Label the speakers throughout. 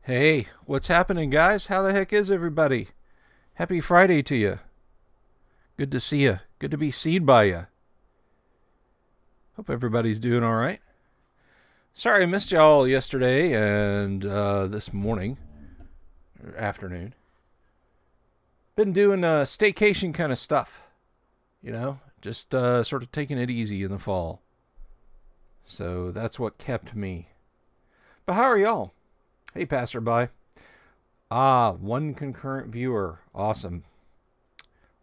Speaker 1: Hey, what's happening, guys? How the heck is everybody? Happy Friday to you. Good to see you. Good to be seen by you. Hope everybody's doing all right. Sorry I missed y'all yesterday and this morning, or afternoon. Been doing staycation kind of stuff, just sort of taking it easy in the fall. So that's what kept me. But how are y'all? Hey, passerby. One concurrent viewer. Awesome.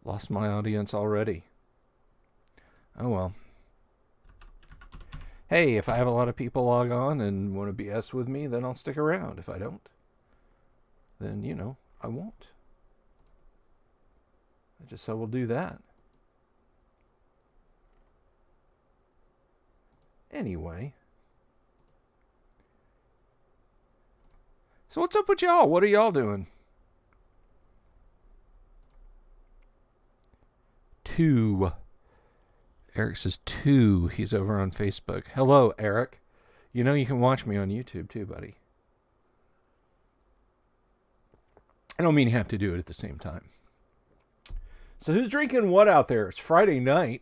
Speaker 1: Lost my audience already. Oh well. Hey, if I have a lot of people log on and want to BS with me, then I'll stick around. If I don't, then, I won't. I just will do that. Anyway. So what's up with y'all? What are y'all doing? Two. Eric says two. He's over on Facebook. Hello, Eric. You know you can watch me on YouTube too, buddy. I don't mean you have to do it at the same time. So who's drinking what out there? It's Friday night.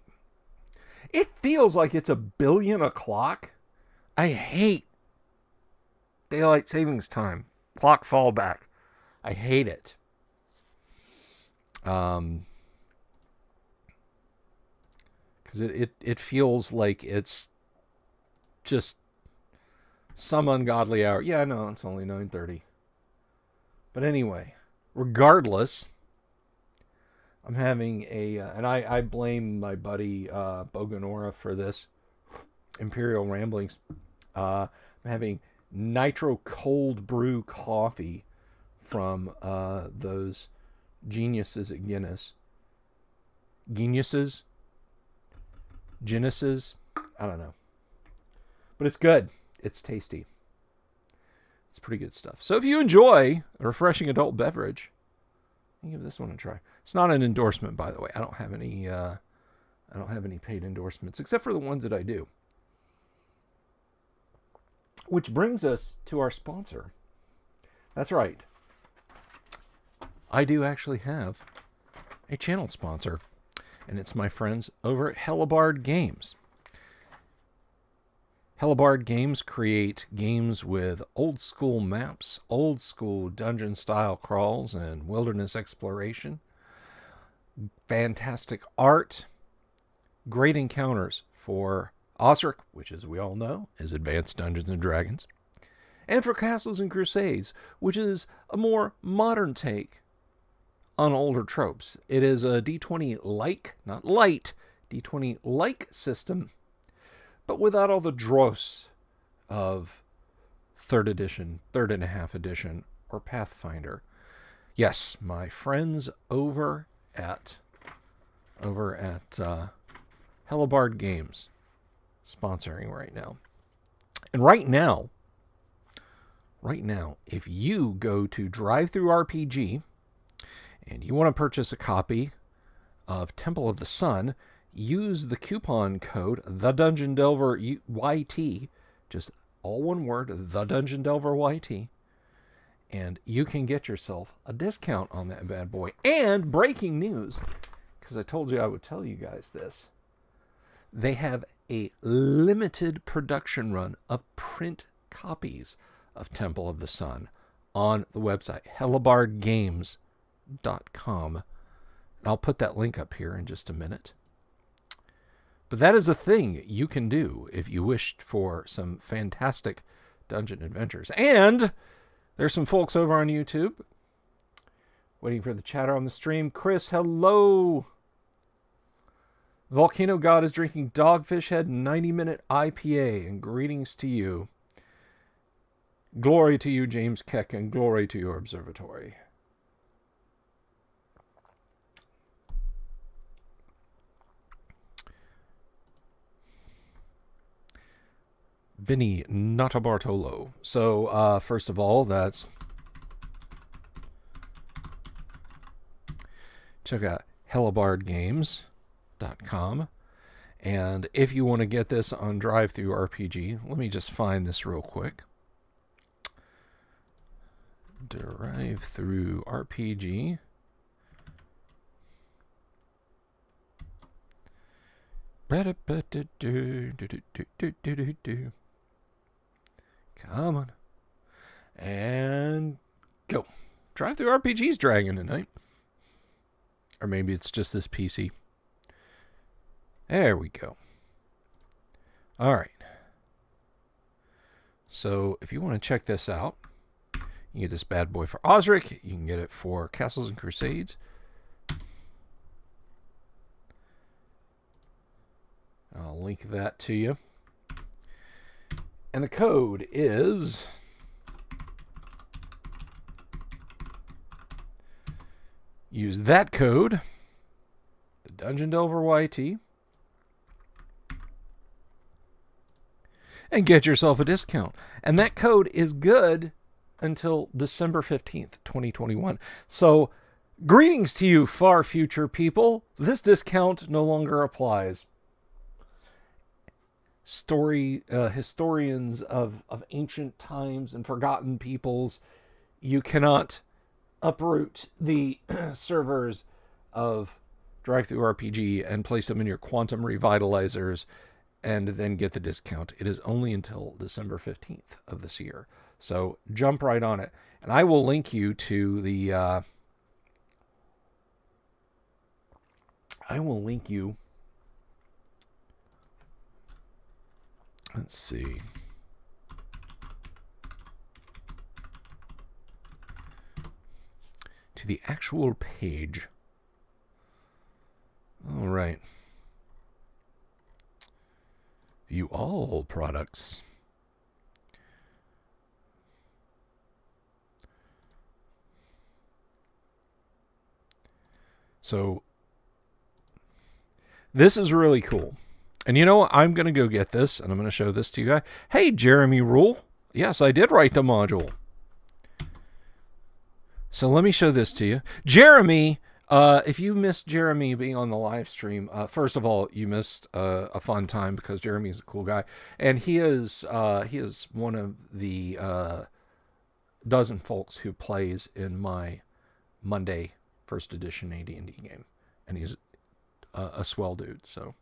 Speaker 1: It feels like it's 1,000,000,000 o'clock. I hate daylight savings time. Clock fallback. I hate it. Because it feels like it's just some ungodly hour. Yeah, no, it's only 9:30. But anyway, regardless, I'm having and I blame my buddy Boganora for this. Imperial Ramblings. I'm having nitro cold brew coffee from those geniuses at Guinness. Geniuses? I don't know. But it's good. It's tasty. It's pretty good stuff. So if you enjoy a refreshing adult beverage, give this one a try. It's not an endorsement, by the way. I don't have any paid endorsements except for the ones that I do. Which brings us to our sponsor. That's right. I do actually have a channel sponsor, and it's my friends over at Hellebarde Games. Hellebarde Games create games with old school maps, old school dungeon style crawls, and wilderness exploration. Fantastic art, great encounters for Osric, which, as we all know, is Advanced Dungeons and Dragons, and for Castles and Crusades, which is a more modern take on older tropes. It is a D20-like, not light, D20-like system, but without all the dross of 3rd edition, 3rd and a half edition, or Pathfinder. Yes, my friends over at Hellebarde Games sponsoring right now. And right now, if you go to DriveThruRPG and you want to purchase a copy of Temple of the Sun, use the coupon code TheDungeonDelverYT, just all one word, TheDungeonDelverYT, and you can get yourself a discount on that bad boy. And breaking news, because I told you I would tell you guys this, they have a limited production run of print copies of Temple of the Sun on the website, hellebardegames.com. And I'll put that link up here in just a minute. But that is a thing you can do if you wished for some fantastic dungeon adventures. And there's some folks over on YouTube waiting for the chatter on the stream. Chris, hello. Volcano God is drinking Dogfish Head 90-minute IPA, and greetings to you. Glory to you, James Keck, and glory to your observatory. Vinny Notabartolo. So, first of all, check out hellebardegames.com. And if you want to get this on DriveThruRPG, let me just find this real quick. Drive-through RPG. Come on. And go. Drive-through RPG's dragging tonight. Or maybe it's just this PC. There we go. All right. So if you want to check this out, you can get this bad boy for Osric. You can get it for Castles and Crusades. I'll link that to you. And the code is... Use that code, the Dungeon Delver YT, and get yourself a discount. And that code is good until December 15th, 2021. So, greetings to you, far future people. This discount no longer applies. Historians of ancient times and forgotten peoples, you cannot uproot the servers of Drive-Thru RPG and place them in your quantum revitalizers and then get the discount. It is only until December 15th of this year. So jump right on it. And I will link you to the... Let's see. To the actual page. All right. View all products. So this is really cool. And you know what? I'm going to go get this, and I'm going to show this to you guys. Hey, Jeremy Rule. Yes, I did write the module. So let me show this to you. Jeremy, if you missed Jeremy being on the live stream, first of all, you missed a fun time because Jeremy's a cool guy. And he is one of the dozen folks who plays in my Monday first edition AD&D game. And he's a swell dude, so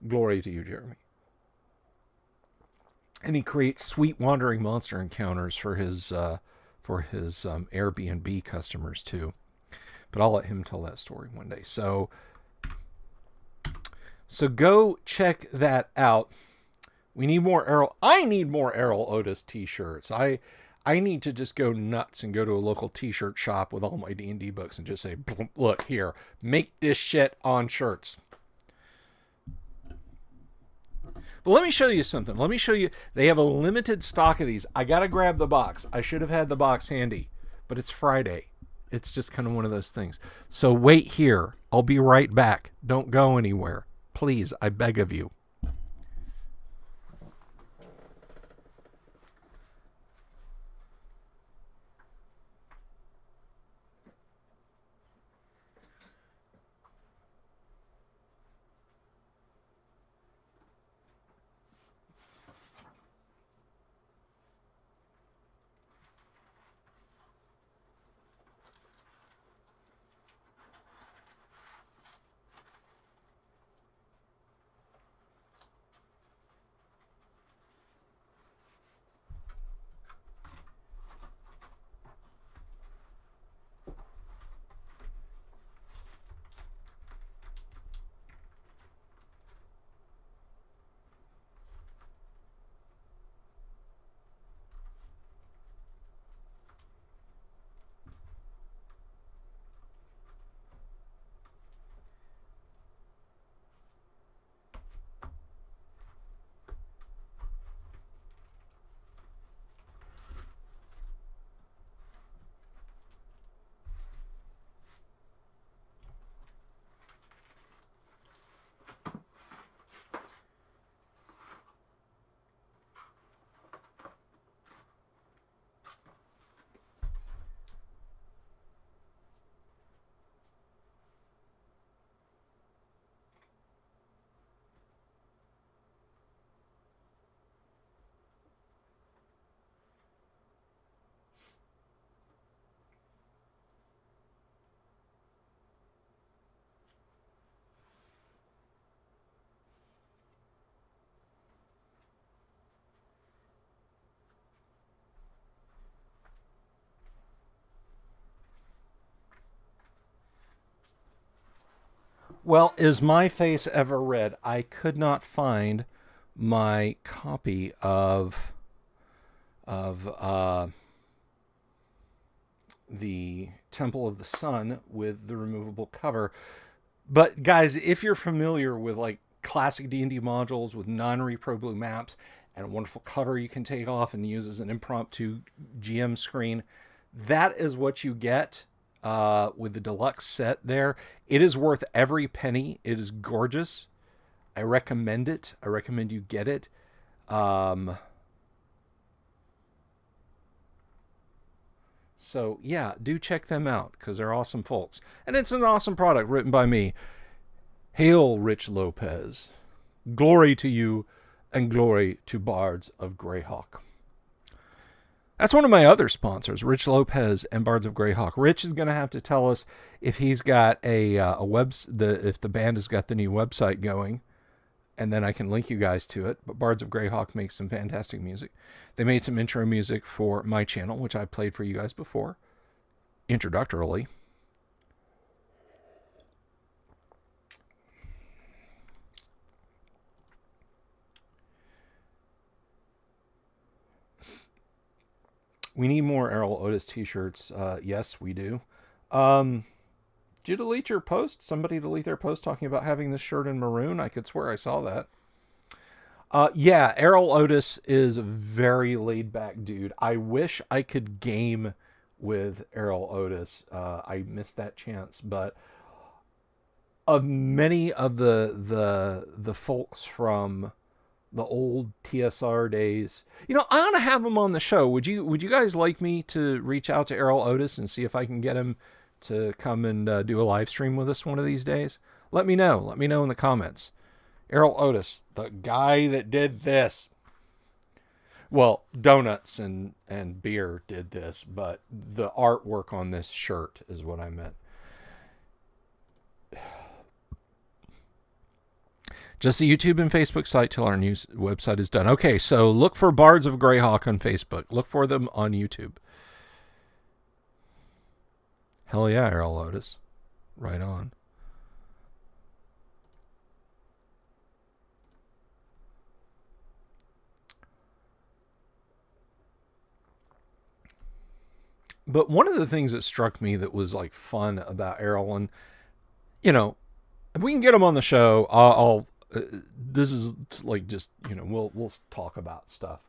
Speaker 1: glory to you, Jeremy. And he creates sweet wandering monster encounters for his Airbnb customers too. But I'll let him tell that story one day. So go check that out. We need more Errol. I need more Errol Otis t-shirts. I need to just go nuts and go to a local t-shirt shop with all my D&D books and just say, look here, make this shit on shirts. But let me show you something. Let me show you. They have a limited stock of these. I got to grab the box. I should have had the box handy, but it's Friday. It's just kind of one of those things. So wait here. I'll be right back. Don't go anywhere. Please, I beg of you. Well, is my face ever red? I could not find my copy of the Temple of the Sun with the removable cover. But guys, if you're familiar with like classic D&D modules with non-repro blue maps and a wonderful cover you can take off and use as an impromptu GM screen, that is what you get with the deluxe set there. It is worth every penny. It is gorgeous. I recommend it. I recommend you get it. So yeah, do check them out because they're awesome folks. And it's an awesome product written by me. Hail, Rich Lopez. Glory to you and glory to Bards of Greyhawk. That's one of my other sponsors, Rich Lopez and Bards of Greyhawk. Rich is going to have to tell us if he's got if the band has got the new website going, and then I can link you guys to it. But Bards of Greyhawk makes some fantastic music. They made some intro music for my channel, which I played for you guys before, introductorily. We need more Errol Otis t-shirts. Yes, we do. Did you delete your post? Somebody delete their post talking about having this shirt in maroon? I could swear I saw that. Yeah, Errol Otis is a very laid-back dude. I wish I could game with Errol Otis. I missed that chance, but of many of the folks from the old TSR days, I want to have him on the show. Would you guys like me to reach out to Errol Otis and see if I can get him to come and do a live stream with us one of these days? Let me know. Let me know in the comments. Errol Otis, the guy that did this. Well, donuts and beer did this, but the artwork on this shirt is what I meant. Just the YouTube and Facebook site till our new website is done. Okay, so look for Bards of Greyhawk on Facebook. Look for them on YouTube. Hell yeah, Errol Otis. Right on. But one of the things that struck me that was like fun about Errol, and if we can get him on the show, I'll this is like just we'll talk about stuff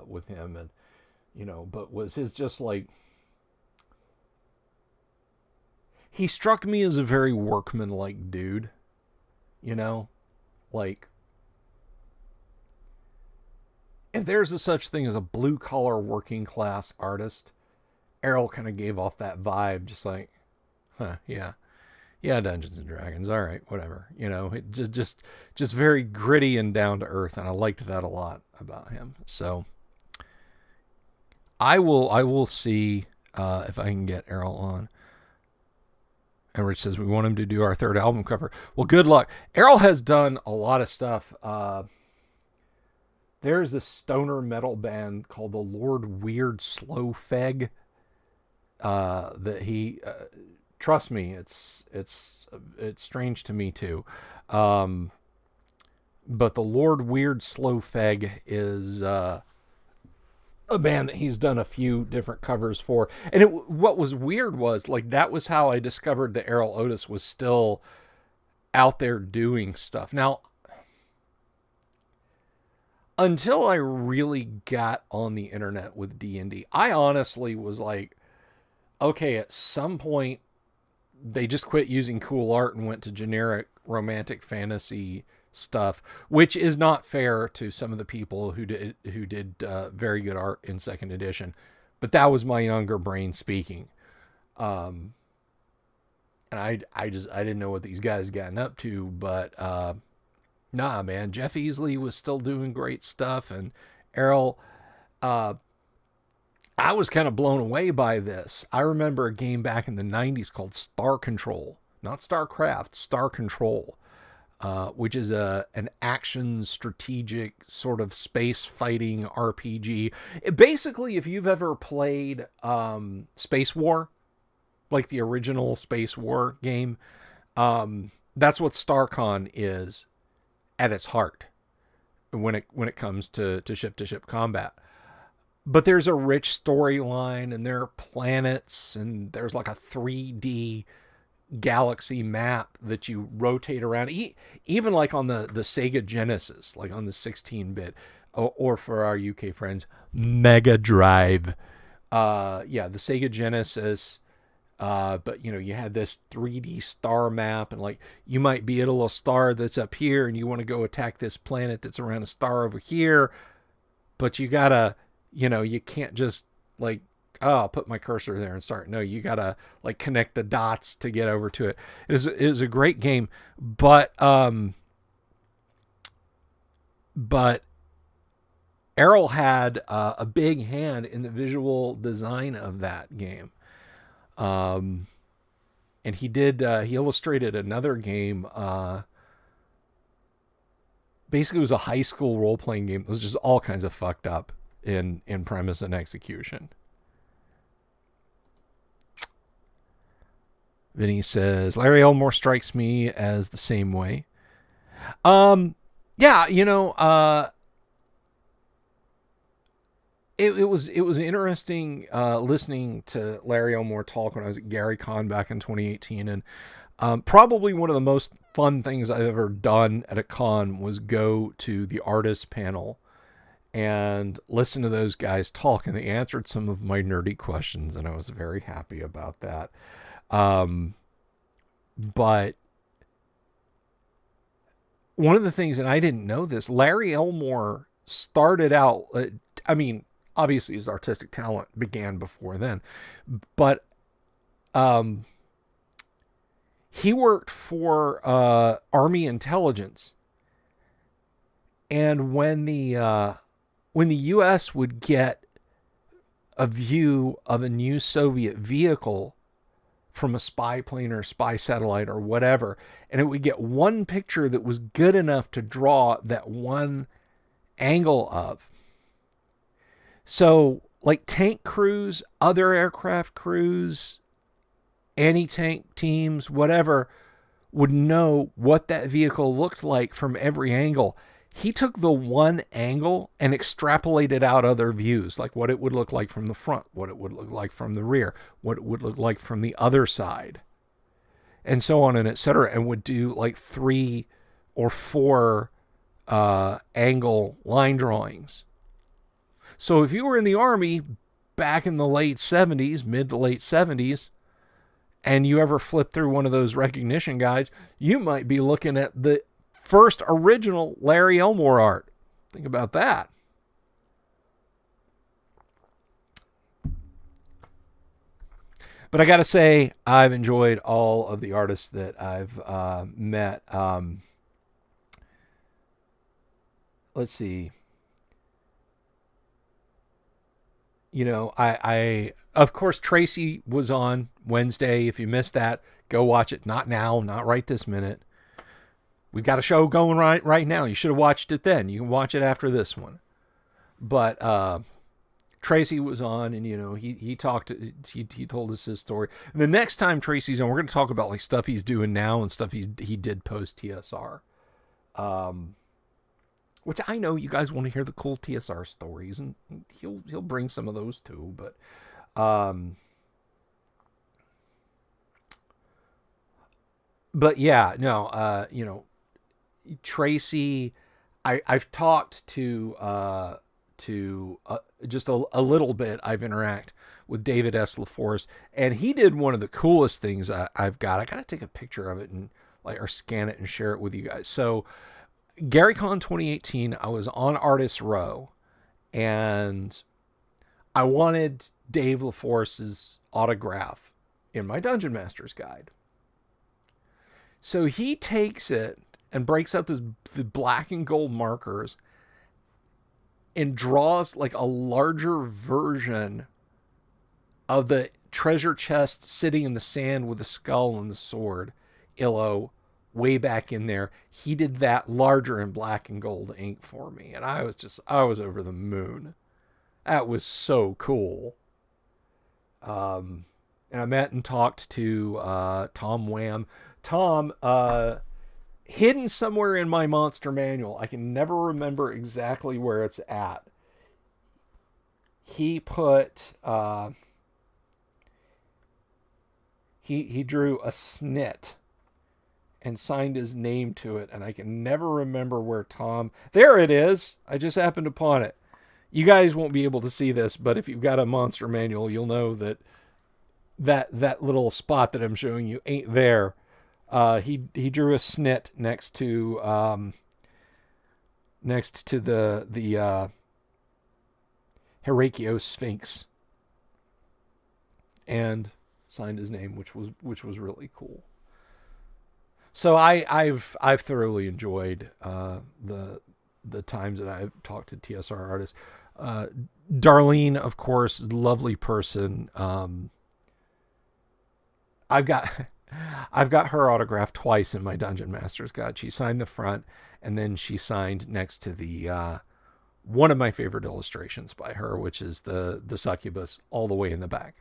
Speaker 1: with him, and but was his just like, he struck me as a very workmanlike dude, like if there's a such thing as a blue collar working class artist, Errol kind of gave off that vibe, just like, yeah, Dungeons and Dragons, all right, whatever, it just very gritty and down to earth, and I liked that a lot about him. So I will see if I can get Errol on. And Rich says we want him to do our third album cover. Well, good luck. Errol has done a lot of stuff. There's this stoner metal band called the Lord Weird Slow Feg. That he, trust me, it's strange to me too. But the Lord Weird Slow Feg is a band that he's done a few different covers for. And what was weird was, like, that was how I discovered that Errol Otis was still out there doing stuff. Now, until I really got on the internet with D&D, I honestly was like, okay, at some point they just quit using cool art and went to generic romantic fantasy stuff, which is not fair to some of the people who did very good art in second edition. But that was my younger brain speaking. And I didn't know what these guys gotten up to, but nah, man, Jeff Easley was still doing great stuff, and Errol, I was kind of blown away by this. I remember a game back in the 90s called Star Control. Not StarCraft, Star Control. Which is an action strategic sort of space fighting RPG. Basically, if you've ever played Space War, like the original Space War game, that's what StarCon is at its heart when it comes to ship combat. But there's a rich storyline, and there are planets, and there's like a 3D galaxy map that you rotate around. Even like on the Sega Genesis, like on the 16-bit, or for our UK friends, Mega Drive. Yeah, the Sega Genesis. But you had this 3D star map, and like you might be at a little star that's up here, and you want to go attack this planet that's around a star over here, but you gotta, you can't just like, oh, I'll put my cursor there and start. No, you gotta like connect the dots to get over to it. It is a great game, but Errol had a big hand in the visual design of that game. And he illustrated another game. Basically, it was a high school role playing game. It was just all kinds of fucked up in premise and execution. Vinny says Larry Elmore strikes me as the same way. Yeah, It was interesting listening to Larry Elmore talk when I was at Gary Con back in 2018, and probably one of the most fun things I've ever done at a con was go to the artist panel and listen to those guys talk, and they answered some of my nerdy questions, and I was very happy about that. But one of the things, and I didn't know this, Larry Elmore started out, obviously his artistic talent began before then, but he worked for Army intelligence, and when the U.S. would get a view of a new Soviet vehicle from a spy plane or a spy satellite or whatever, and it would get one picture that was good enough to draw that one angle of. So, like tank crews, other aircraft crews, anti-tank teams, whatever, would know what that vehicle looked like from every angle. He took the one angle and extrapolated out other views, like what it would look like from the front, what it would look like from the rear, what it would look like from the other side, and so on and et cetera, and would do like 3 or 4 angle line drawings. So if you were in the Army back in the late 70s, mid to late 70s, and you ever flipped through one of those recognition guides, you might be looking at the first original Larry Elmore art. Think about that. But I got to say, I've enjoyed all of the artists that I've met. Let's see. I of course, Tracy was on Wednesday. If you missed that, go watch it. Not now, not right this minute. We've got a show going right now. You should have watched it then. You can watch it after this one. But Tracy was on, and he talked. He told us his story. And the next time Tracy's on, we're going to talk about like stuff he's doing now and stuff he did post TSR. Which I know you guys want to hear the cool TSR stories, and he'll bring some of those too. But yeah, no, Tracy, I've talked to just a little bit. I've interacted with David S. LaForce, and he did one of the coolest things I've got. I gotta take a picture of it and or scan it and share it with you guys. So GaryCon 2018, I was on Artist Row, and I wanted Dave LaForce's autograph in my Dungeon Master's Guide. So he takes it and breaks out the black and gold markers and draws like a larger version of the treasure chest sitting in the sand with the skull and the sword, Illo, way back in there. He did that larger in black and gold ink for me, and I was over the moon. That was so cool. And I met and talked to Tom Wham. Tom, hidden somewhere in my monster manual, I can never remember exactly where it's at. He put he drew a snit and signed his name to it, and I can never remember where Tom. There it is. I just happened upon it. You guys won't be able to see this, but if you've got a monster manual, you'll know that that little spot that I'm showing you ain't there. He drew a snit next to the Heraclio Sphinx, and signed his name, which was really cool. So I've thoroughly enjoyed the times that I've talked to TSR artists. Darlene, of course, is a lovely person. I've got her autograph twice in my Dungeon Master's Guide. She signed the front, and then she signed next to the one of my favorite illustrations by her, which is the succubus all the way in the back.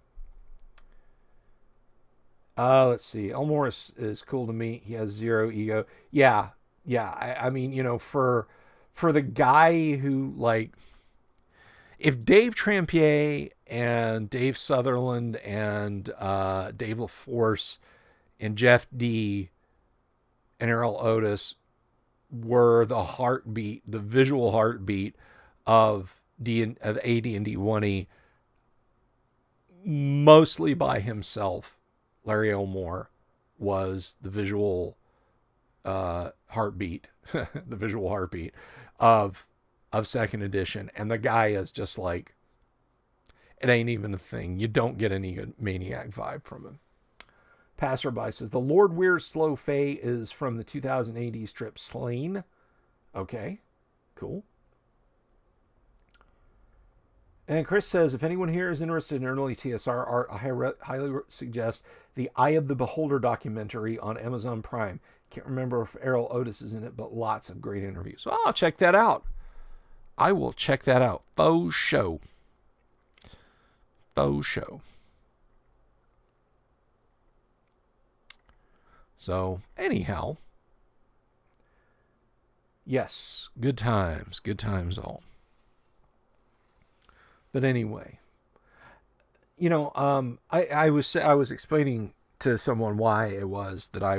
Speaker 1: Let's see. Elmore is cool to me. He has zero ego. Yeah. I mean, for the guy who, like, if Dave Trampier and Dave Sutherland and Dave LaForce and Jeff D and Errol Otis were the heartbeat, the visual heartbeat of AD&D 1E, mostly by himself, Larry Elmore was the visual heartbeat, the visual heartbeat of second edition. And the guy is just like, it ain't even a thing. You don't get any Maniac vibe from him. Passerby says, the Lord Weir's Slow Fae is from the 2000 AD strip Slain. Okay, cool. And Chris says, if anyone here is interested in early TSR art, I highly suggest the Eye of the Beholder documentary on Amazon Prime. Can't remember if Errol Otis is in it, but lots of great interviews. So I'll check that out. I will check that out. Faux show. Faux show. So, anyhow. Yes, good times. Good times all. But anyway, I was explaining to someone why it was that I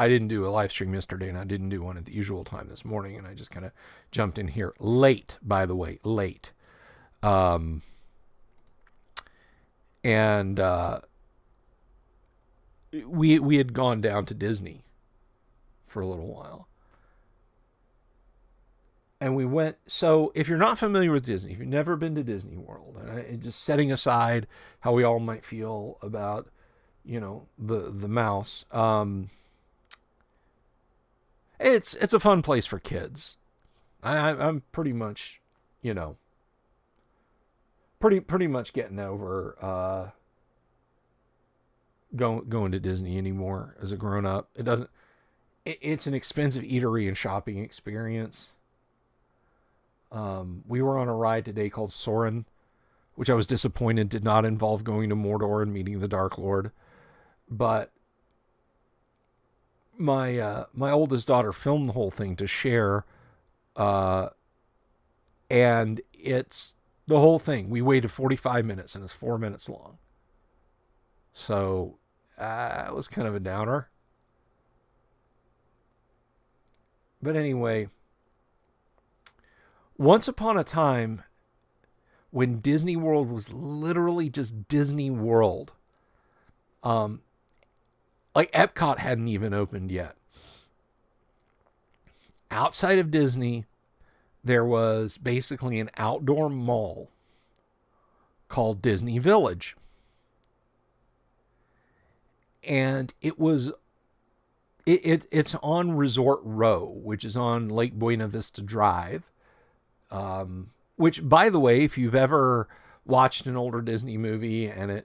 Speaker 1: didn't do a live stream yesterday, and I didn't do one at the usual time this morning, and I just kind of jumped in here late, by the way, late. We had gone down to Disney for a little while. And we went, so if you're not familiar with Disney, if you've never been to Disney World, and just setting aside how we all might feel about, the mouse, it's a fun place for kids. I'm pretty much, pretty much getting over going to Disney anymore as a grown up. It's an expensive eatery and shopping experience. We were on a ride today called Soarin', which I was disappointed did not involve going to Mordor and meeting the Dark Lord. But my oldest daughter filmed the whole thing to share, and it's the whole thing. We waited 45 minutes, and it's 4 minutes long. So it was kind of a downer. But anyway, once upon a time, when Disney World was literally just Disney World, like Epcot hadn't even opened yet. Outside of Disney, there was basically an outdoor mall called Disney Village. And it's on Resort Row, which is on Lake Buena Vista Drive. Which, by the way, if you've ever watched an older Disney movie and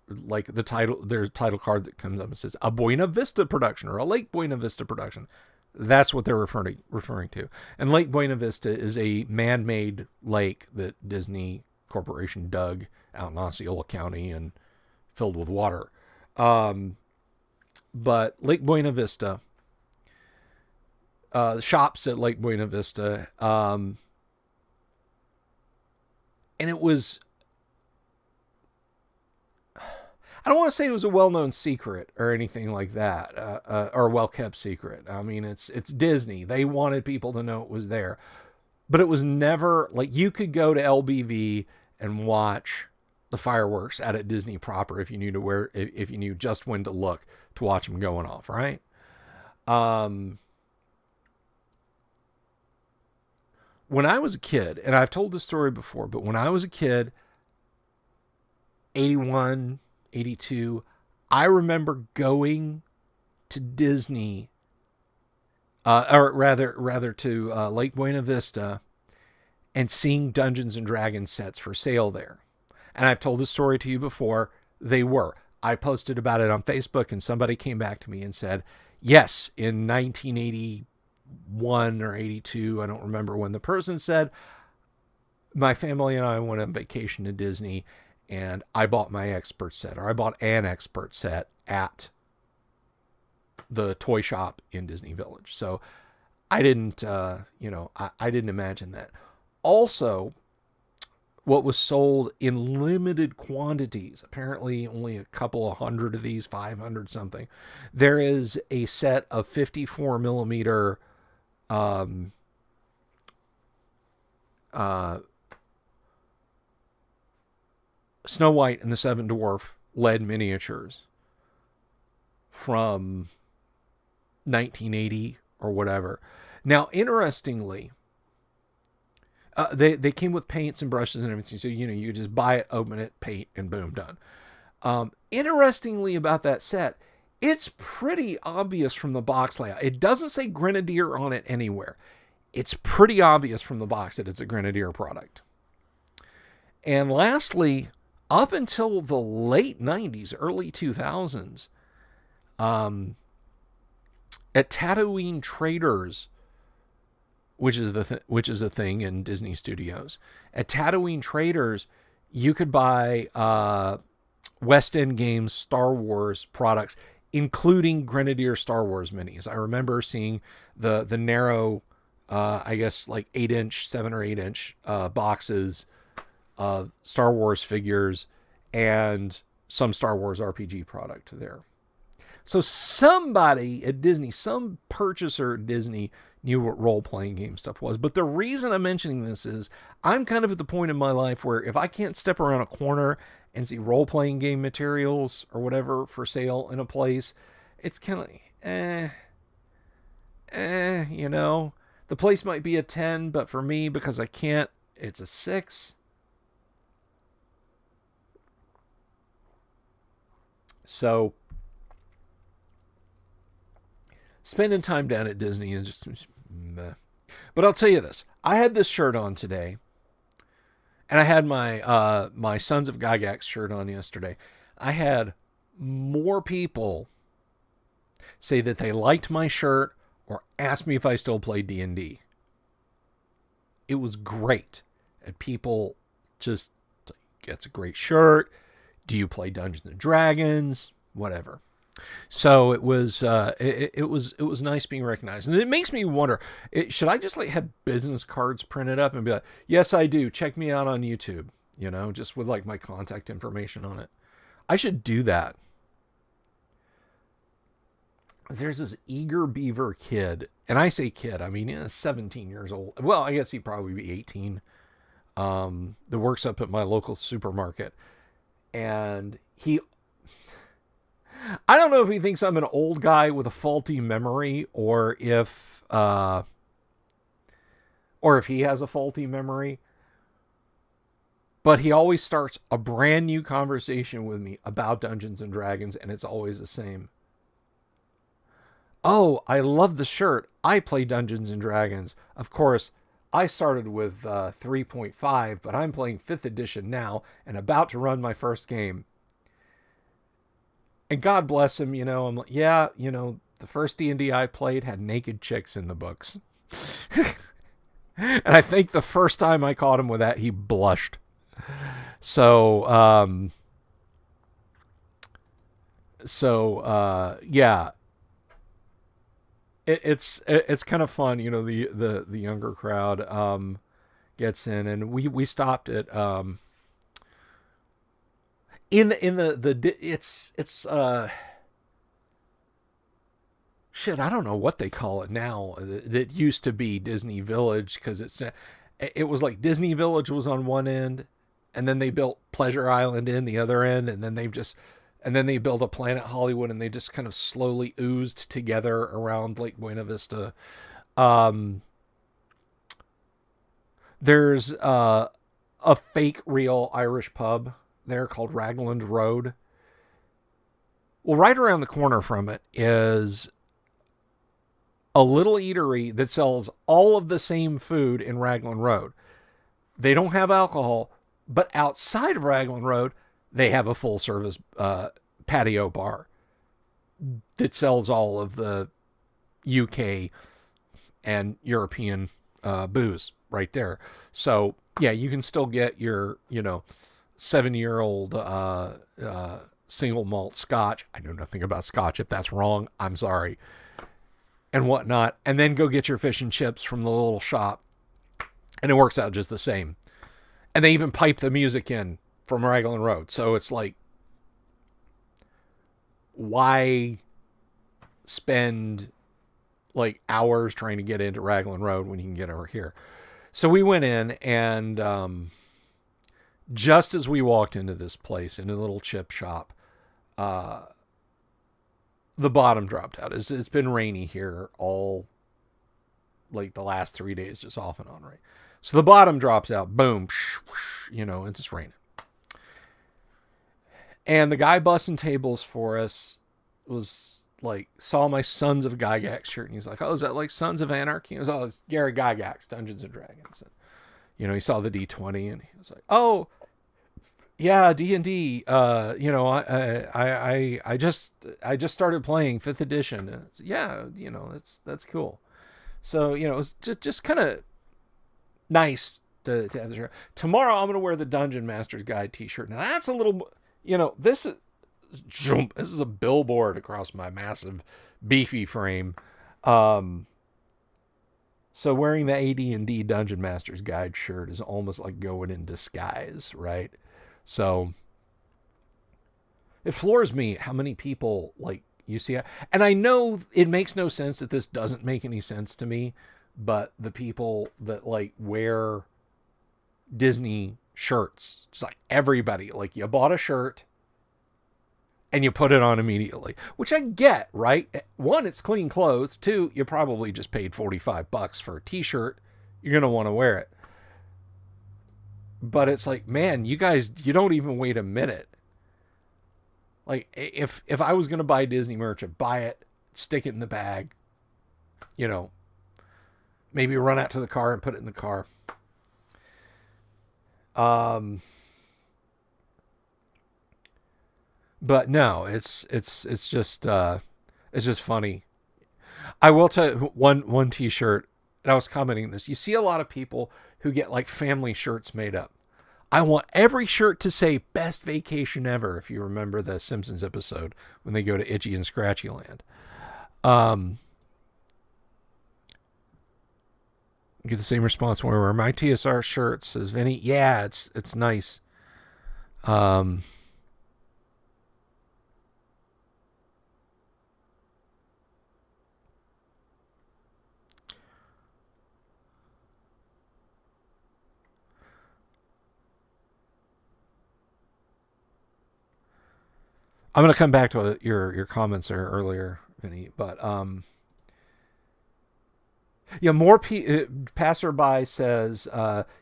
Speaker 1: like the title, there's a title card that comes up and says a Buena Vista production or a Lake Buena Vista production. That's what they're referring to. And Lake Buena Vista is a man-made lake that Disney Corporation dug out in Osceola County and filled with water. but Lake Buena Vista, shops at Lake Buena Vista, and it was, I don't want to say it was a well-known secret or anything like that, or a well-kept secret. I mean, it's Disney. They wanted people to know it was there, but it was never like you could go to LBV and watch the fireworks out at Disney proper if you knew if you knew just when to look to watch them going off, right? When I was a kid, and I've told this story before, but when I was a kid, 81, 82, I remember going to Disney, or rather to Lake Buena Vista, and seeing Dungeons and Dragons sets for sale there. And I've told this story to you before. They were. I posted about it on Facebook, and somebody came back to me and said, yes, in 1981 or 82, I don't remember when the person said, my family and I went on vacation to Disney, and I bought my expert set, or I bought an expert set at the toy shop in Disney Village. So I didn't, I didn't imagine that. Also, what was sold in limited quantities, apparently only a couple of hundred of these, 500 something. There is a set of 54 millimeter Snow White and the Seven Dwarf lead miniatures from 1980 or whatever. Now, interestingly, they came with paints and brushes and everything. So, you just buy it, open it, paint, and boom, done. Interestingly about that set, it's pretty obvious from the box layout. It doesn't say Grenadier on it anywhere. It's pretty obvious from the box that it's a Grenadier product. And lastly, up until the late 90s, early 2000s, at Tatooine Traders, which is a thing in Disney Studios, at Tatooine Traders, you could buy West End Games Star Wars products, including Grenadier Star Wars minis. I remember seeing the narrow, I guess like 7 or 8 inch boxes of Star Wars figures and some Star Wars RPG product there. So somebody at Disney, some purchaser at Disney, knew what role-playing game stuff was. But the reason I'm mentioning this is I'm kind of at the point in my life where if I can't step around a corner and see role-playing game materials or whatever for sale in a place, it's kind of, the place might be a 10, but for me, because I can't, it's a 6. So spending time down at Disney is just meh. But I'll tell you this. I had this shirt on today, and I had my my Sons of Gygax shirt on yesterday. I had more people say that they liked my shirt or ask me if I still play D&D. It was great. And people just, that's a great shirt. Do you play Dungeons and Dragons? Whatever. So it was it was nice being recognized, and it makes me wonder: should I just have business cards printed up and be like, "Yes, I do. Check me out on YouTube." Just with my contact information on it. I should do that. There's this eager beaver kid, and I say kid, I mean 17 years old. Well, I guess he'd probably be 18. That works up at my local supermarket, and I don't know if he thinks I'm an old guy with a faulty memory or if he has a faulty memory. But he always starts a brand new conversation with me about Dungeons and Dragons, and it's always the same. Oh, I love the shirt. I play Dungeons and Dragons. Of course, I started with 3.5, but I'm playing 5th edition now and about to run my first game. And God bless him, I'm like, yeah, the first D&D I played had naked chicks in the books. And I think the first time I caught him with that, he blushed. So Yeah, it's kind of fun. You know, the younger crowd gets in, and we stopped at in the it's shit, I don't know what they call it now. That used to be Disney Village, because it was like Disney Village was on one end, and then they built Pleasure Island in the other end, and then they built a Planet Hollywood, and they just kind of slowly oozed together around Lake Buena Vista. Um, there's a fake real Irish pub there called Ragland Road. Well, right around the corner from it is a little eatery that sells all of the same food in Raglan Road. They don't have alcohol, but outside of Raglan Road, they have a full service patio bar that sells all of the UK and European booze right there. So yeah, you can still get your 7-year-old single malt Scotch. I know nothing about Scotch. If that's wrong, I'm sorry. And whatnot, and then go get your fish and chips from the little shop, and it works out just the same. And they even pipe the music in from Raglan Road, so it's like, why spend like hours trying to get into Raglan Road when you can get over here? So we went in, and just as we walked into this place, in a little chip shop, the bottom dropped out. It's been rainy here all, like, the last 3 days, just off and on, right? So the bottom drops out. Boom. It's just raining. And the guy bussing tables for us was like, saw my Sons of Gygax shirt, and he's like, oh, is that like Sons of Anarchy? It was, oh, it's Gary Gygax, Dungeons and Dragons. And, he saw the D20, and he was like, oh, yeah, D&D. I just started playing 5th edition. And yeah, that's cool. So it's just kind of nice to have the shirt. Tomorrow I'm gonna wear the Dungeon Master's Guide T-shirt. Now that's a little, this is a billboard across my massive beefy frame. So wearing the AD&D Dungeon Master's Guide shirt is almost like going in disguise, right? So it floors me how many people, like, you see, and I know it makes no sense that this doesn't make any sense to me, but the people that like wear Disney shirts, just like everybody, like, you bought a shirt and you put it on immediately, which I get, right? One, it's clean clothes. Two, you probably just paid $45 for a t-shirt. You're going to want to wear it. But it's like, man, you guys, you don't even wait a minute. Like, if I was going to buy Disney merch, I'd buy it, stick it in the bag, maybe run out to the car and put it in the car. But no, it's just funny. I will tell you one t-shirt, and I was commenting this. You see a lot of people who get like family shirts made up. I want every shirt to say best vacation ever, if you remember the Simpsons episode when they go to Itchy and Scratchy Land. Get the same response when we wear my TSR shirt, says Vinny. Yeah, it's nice. I'm going to come back to your comments there earlier, Vinny, but more passerby says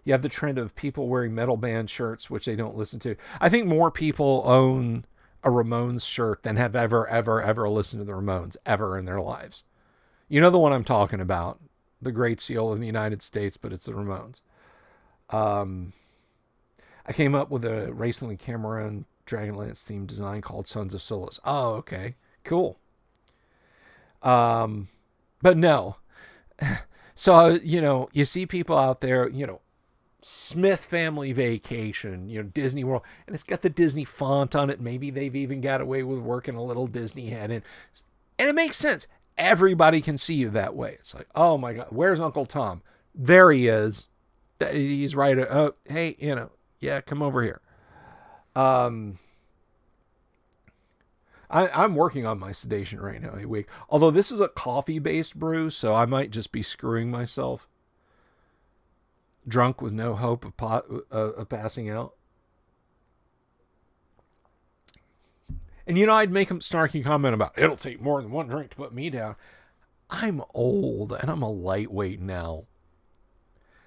Speaker 1: you have the trend of people wearing metal band shirts which they don't listen to. I think more people own a Ramones shirt than have ever listened to the Ramones ever in their lives. You know the one I'm talking about, the Great Seal of the United States, but it's the Ramones. I came up with a Racing Cameron Dragonlance themed design called Sons of Solus. Oh, okay, cool. But no. So, you see people out there, Smith Family Vacation, Disney World, and it's got the Disney font on it. Maybe they've even got away with working a little Disney head in. And it makes sense. Everybody can see you that way. It's like, oh my God, where's Uncle Tom? There he is. He's right. Oh, hey, yeah, come over here. I'm working on my sedation right now, a week. Although this is a coffee-based brew, so I might just be screwing myself. Drunk with no hope of passing out. And I'd make a snarky comment about, it'll take more than one drink to put me down. I'm old, and I'm a lightweight now.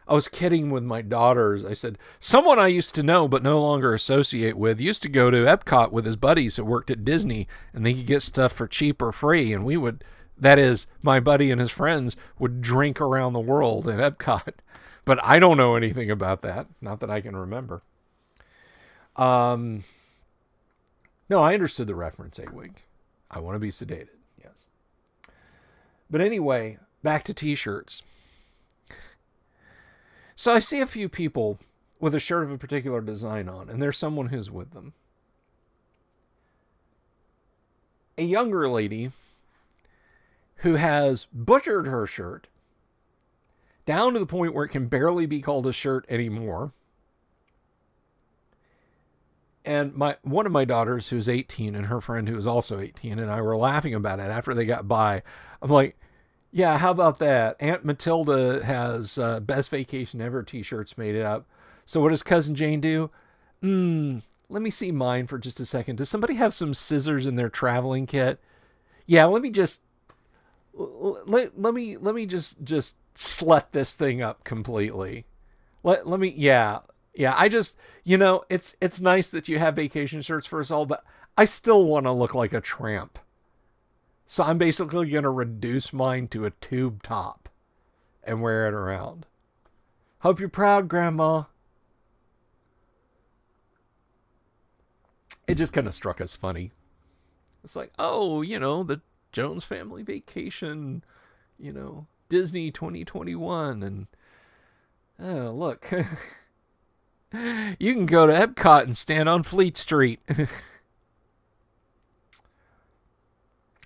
Speaker 1: I was kidding with my daughters. I said, someone I used to know but no longer associate with used to go to Epcot with his buddies who worked at Disney, and they could get stuff for cheap or free, and we would, that is, my buddy and his friends would drink around the world in Epcot. But I don't know anything about that. Not that I can remember. No, I understood the reference, A-Wig. I want to be sedated. Yes. But anyway, back to t-shirts. So I see a few people with a shirt of a particular design on, and there's someone who's with them. A younger lady who has butchered her shirt down to the point where it can barely be called a shirt anymore. And one of my daughters, who's 18, and her friend, who is also 18, and I were laughing about it after they got by. I'm like, yeah, how about that? Aunt Matilda has best vacation ever t-shirts made up. So what does Cousin Jane do? Let me see mine for just a second. Does somebody have some scissors in their traveling kit? Yeah, let me just slut this thing up completely. Let me, yeah. I just, it's nice that you have vacation shirts for us all, but I still want to look like a tramp. So I'm basically going to reduce mine to a tube top and wear it around. Hope you're proud, Grandma. It just kind of struck us funny. It's like, oh, the Jones Family Vacation, Disney 2021, and oh, look. You can go to Epcot and stand on Fleet Street.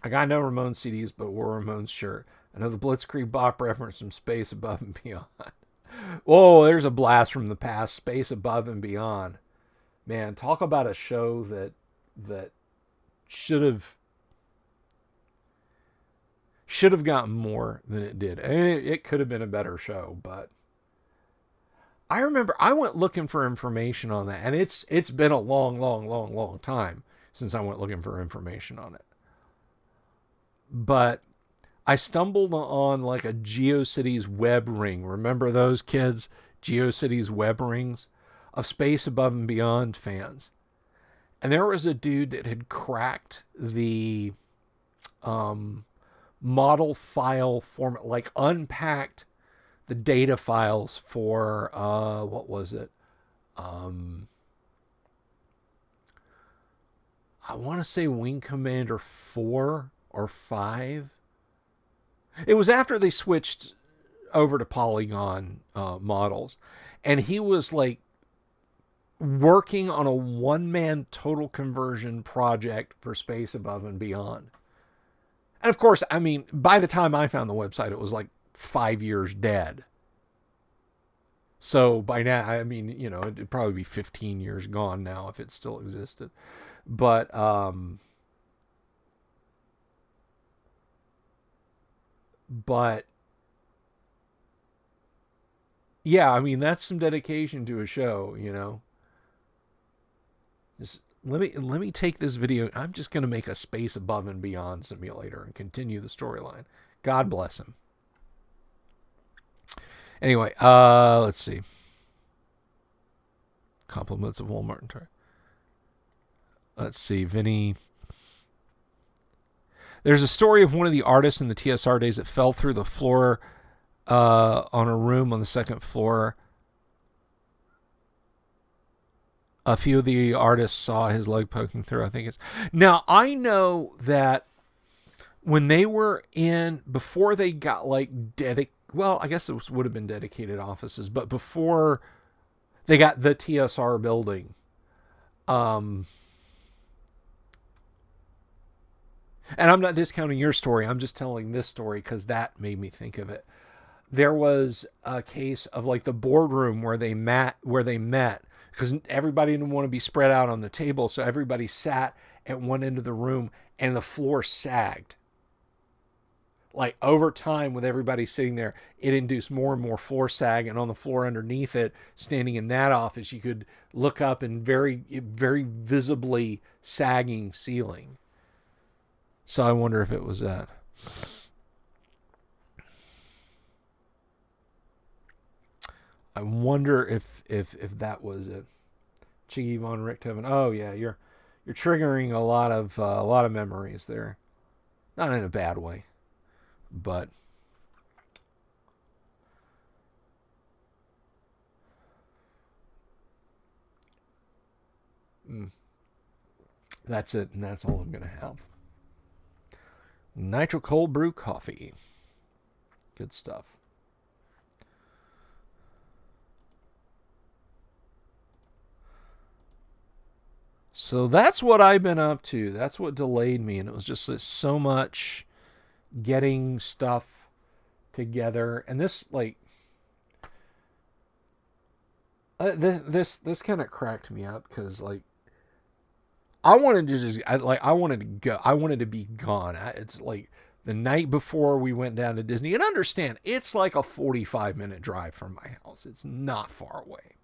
Speaker 1: I got no Ramones CDs, but wore a Ramones shirt. I know the Blitzkrieg Bop reference from Space Above and Beyond. Whoa, there's a blast from the past. Space Above and Beyond. Man, talk about a show that should have gotten more than it did. And it could have been a better show, but I remember I went looking for information on that, and it's been a long time since I went looking for information on it. But I stumbled on like a GeoCities web ring. Remember those kids? GeoCities web rings of Space Above and Beyond fans. And there was a dude that had cracked the model file format, like unpacked the data files for, what was it? I want to say Wing Commander 4 or 5. It was after they switched over to Polygon models. And he was like working on a one-man total conversion project for Space Above and Beyond. And of course, I mean, by the time I found the website, it was like 5 years dead. So by now, I mean, it'd probably be 15 years gone now if it still existed. But, yeah, I mean, that's some dedication to a show, Just let me take this video. I'm just going to make a Space Above and Beyond simulator and continue the storyline. God bless him. Anyway, let's see. Compliments of Walmart and Target. Let's see, Vinny. There's a story of one of the artists in the TSR days that fell through the floor on a room on the second floor. A few of the artists saw his leg poking through, I think it's. Now, I know that when they were before they got like well, I guess it would have been dedicated offices, but before They got the TSR building. And I'm not discounting your story. I'm just telling this story because that made me think of it. There was a case of like the boardroom where they met because everybody didn't want to be spread out on the table. So everybody sat at one end of the room and the floor sagged. Like over time with everybody sitting there, it induced more and more floor sag. And on the floor underneath it, standing in that office, you could look up and very, very visibly sagging ceiling. So I wonder if it was that. I wonder if that was it. Chiggy von Richthofen. Oh yeah, you're triggering a lot of memories there. Not in a bad way, but that's it, and that's all I'm gonna have. Nitro cold brew coffee. Good stuff. So that's what I've been up to. That's what delayed me. And it was just so much getting stuff together. And this, like, this kind of cracked me up because, like, I wanted to go. I wanted to be gone. It's like the night before we went down to Disney. And understand, it's like a 45-minute drive from my house. It's not far away.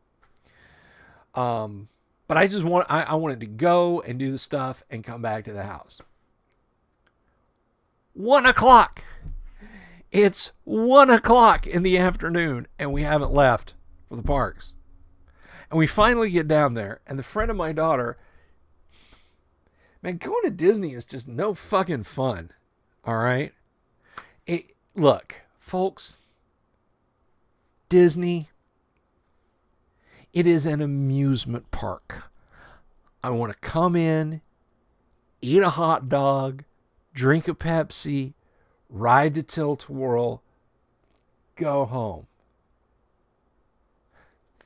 Speaker 1: But I wanted to go and do the stuff and come back to the house. 1:00. It's 1:00 in the afternoon and we haven't left for the parks. And we finally get down there and the friend of my daughter, man, going to Disney is just no fucking fun. All right. Look, folks, Disney, it is an amusement park. I want to come in, eat a hot dog, drink a Pepsi, ride the tilt-a-whirl, go home.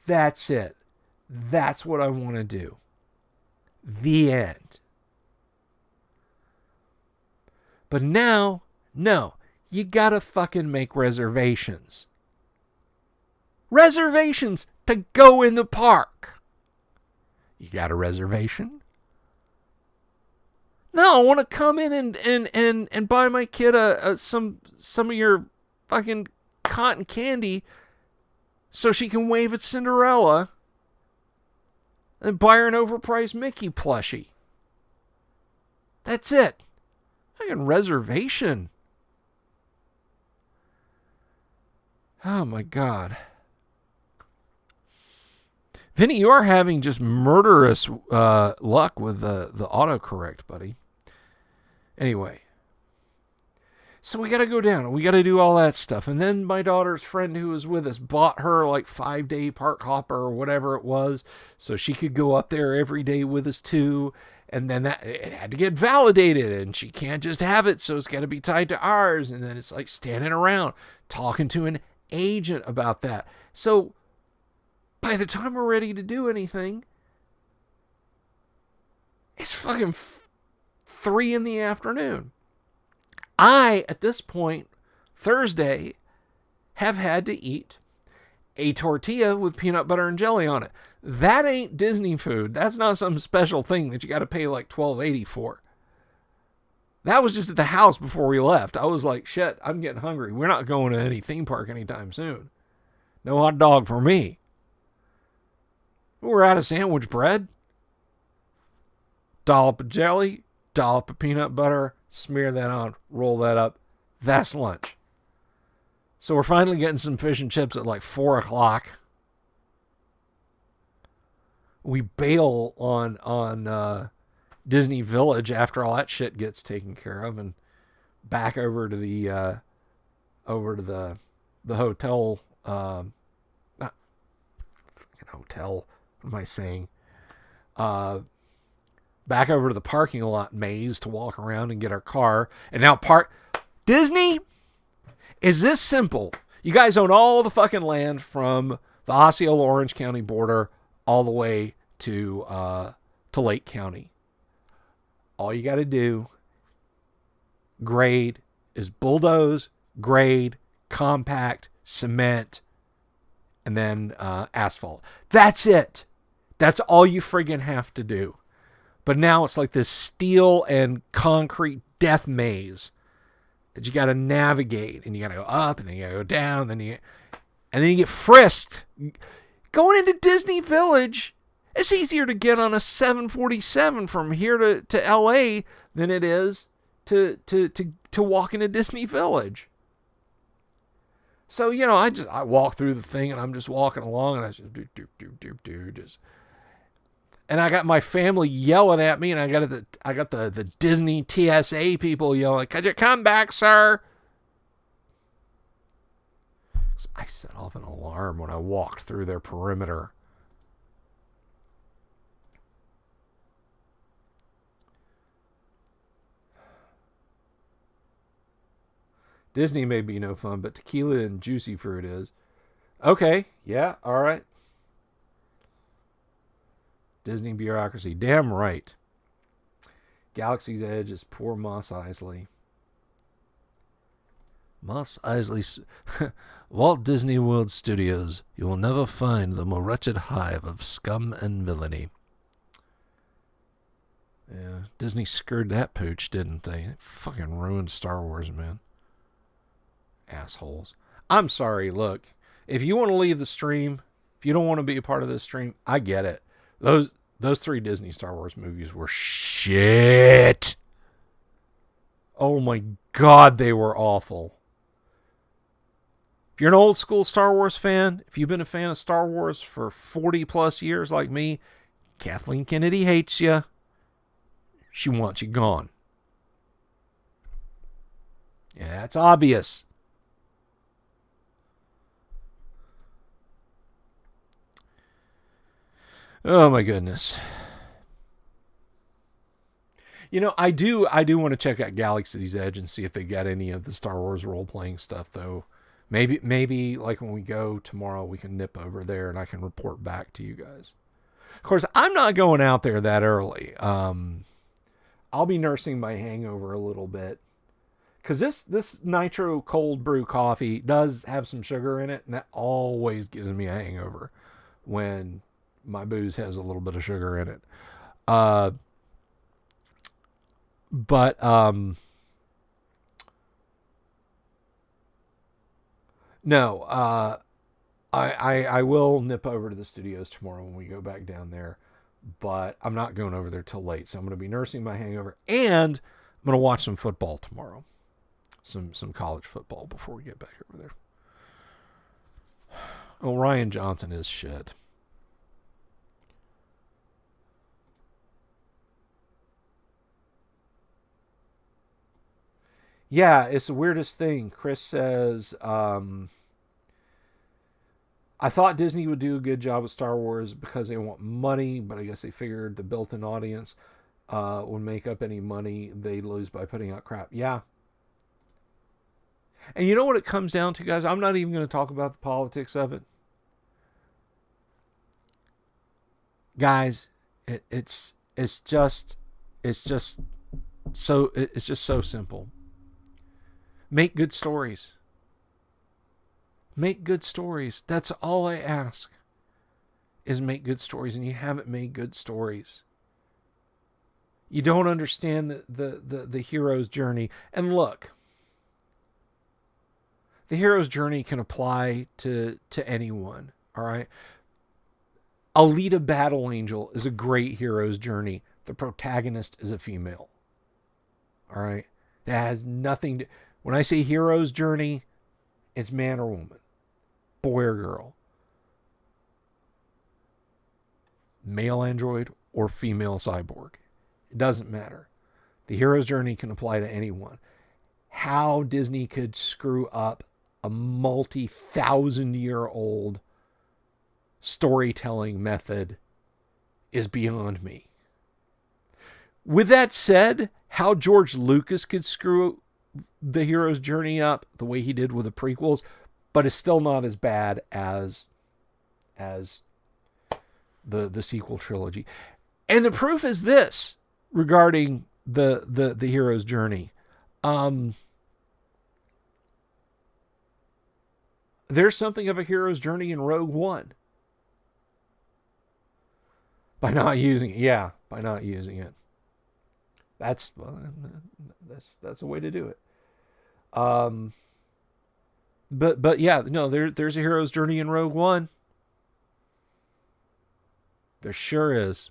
Speaker 1: That's it. That's what I want to do. The end. But now, no, you gotta fucking make reservations. Reservations to go in the park. You got a reservation? No, I want to come in and buy my kid some of your fucking cotton candy so she can wave at Cinderella and buy her an overpriced Mickey plushie. That's it. Fucking reservation. Oh my God. Vinny, you are having just murderous luck with the autocorrect, buddy. Anyway. So we got to go down and we got to do all that stuff. And then my daughter's friend who was with us bought her like 5-day park hopper or whatever it was. So she could go up there every day with us too. And then it had to get validated and she can't just have it. So it's got to be tied to ours. And then it's like standing around talking to an agent about that. So by the time we're ready to do anything, it's fucking 3 in the afternoon. I, at this point, Thursday, have had to eat a tortilla with peanut butter and jelly on it. That ain't Disney food. That's not some special thing that you got to pay like $12.80 for. That was just at the house before we left. I was like, shit, I'm getting hungry. We're not going to any theme park anytime soon. No hot dog for me. We're out of sandwich bread. Dollop of jelly, dollop of peanut butter, smear that on, roll that up. That's lunch. So we're finally getting some fish and chips at like 4:00. We bail on Disney Village after all that shit gets taken care of, and back over to the hotel. Not fucking hotel. What am I saying? Back over to the parking lot maze to walk around and get our car. And now Disney is this simple. You guys own all the fucking land from the Osceola Orange County border all the way to Lake County. All you got to do, grade, is bulldoze, grade, compact, cement, and then asphalt. That's it. That's all you friggin' have to do. But now it's like this steel and concrete death maze that you got to navigate, and you got to go up, and then you got to go down, and then you get frisked. Going into Disney Village, it's easier to get on a 747 from here to LA than it is to walk into Disney Village. So, I walk through the thing, and I'm just walking along, and I just just. And I got my family yelling at me, and I got the Disney TSA people yelling, "Could you come back, sir?" I set off an alarm when I walked through their perimeter. Disney may be no fun, but tequila and juicy fruit is. Okay, yeah, all right. Disney bureaucracy, damn right. Galaxy's Edge is poor Mos Eisley. Mos Eisley, Walt Disney World Studios. You will never find the more wretched hive of scum and villainy. Yeah, Disney screwed that pooch, didn't they? They fucking ruined Star Wars, man. Assholes. I'm sorry, look. If you want to leave the stream, if you don't want to be a part of this stream, I get it. Those 3 Disney Star Wars movies were shit. Oh my God, they were awful. If you're an old school Star Wars fan, if you've been a fan of Star Wars for 40 plus years like me, Kathleen Kennedy hates you. She wants you gone. Yeah, it's obvious. Oh my goodness. I do want to check out Galaxy's Edge and see if they got any of the Star Wars role-playing stuff, though. Maybe like when we go tomorrow, we can nip over there and I can report back to you guys. Of course, I'm not going out there that early. I'll be nursing my hangover a little bit. Because this nitro cold brew coffee does have some sugar in it, and that always gives me a hangover when my booze has a little bit of sugar in it. No, I will nip over to the studios tomorrow when we go back down there, but I'm not going over there till late. So I'm going to be nursing my hangover, and I'm going to watch some football tomorrow. Some college football before we get back over there. Oh, Ryan Johnson is shit. Yeah, it's the weirdest thing. Chris says, I thought Disney would do a good job with Star Wars because they want money, but I guess they figured the built-in audience would make up any money they'd lose by putting out crap. Yeah. And you know what it comes down to, guys? I'm not even going to talk about the politics of it. Guys, it's just so simple. Make good stories. Make good stories. That's all I ask. Is make good stories, and you haven't made good stories. You don't understand the hero's journey. And look, the hero's journey can apply to anyone. All right. Alita Battle Angel is a great hero's journey. The protagonist is a female. All right. That has nothing to... When I say hero's journey, it's man or woman, boy or girl, male android or female cyborg. It doesn't matter. The hero's journey can apply to anyone. How Disney could screw up a multi-thousand-year-old storytelling method is beyond me. With that said, how George Lucas could screw the hero's journey up the way he did with the prequels, but it's still not as bad as as the sequel trilogy. And the proof is this regarding the hero's journey. There's something of a hero's journey in Rogue One. By not using it. Yeah, by not using it. That's a way to do it. But yeah, no, there's a hero's journey in Rogue One. There sure is.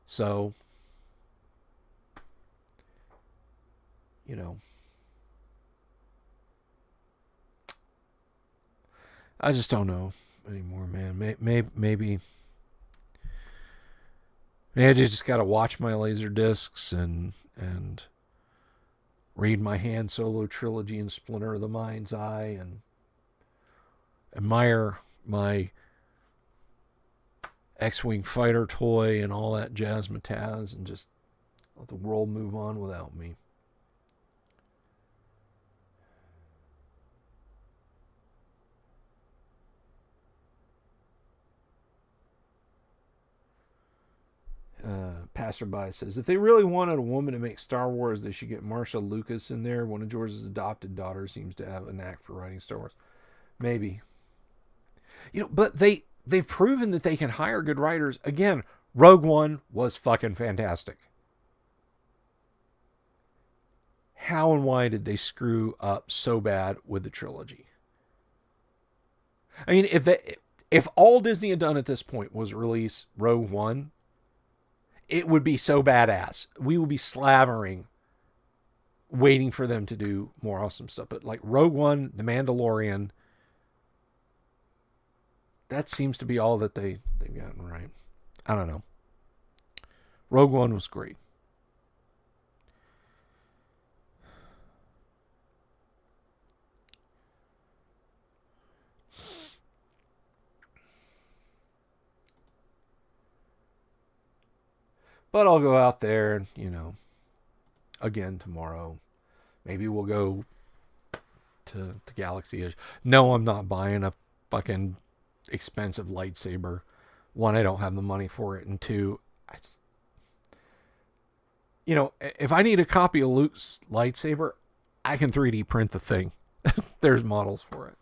Speaker 1: So, you know, I just don't know anymore, man. Maybe I just got to watch my laser discs and read my Han Solo trilogy and Splinter of the Mind's Eye and admire my X-Wing fighter toy and all that jazzmatazz and just let the world move on without me. Passerby says, if they really wanted a woman to make Star Wars, they should get Marsha Lucas in there. One of George's adopted daughters seems to have a knack for writing Star Wars. Maybe. But they've proven that they can hire good writers. Again, Rogue One was fucking fantastic. How and why did they screw up so bad with the trilogy? I mean, if all Disney had done at this point was release Rogue One, it would be so badass. We would be slavering, waiting for them to do more awesome stuff. But like Rogue One, The Mandalorian, that seems to be all that they've gotten right. I don't know. Rogue One was great. But I'll go out there and, again tomorrow. Maybe we'll go to Galaxy Edge. No, I'm not buying a fucking expensive lightsaber. One, I don't have the money for it. And two, I just... if I need a copy of Luke's lightsaber, I can 3D print the thing. There's models for it.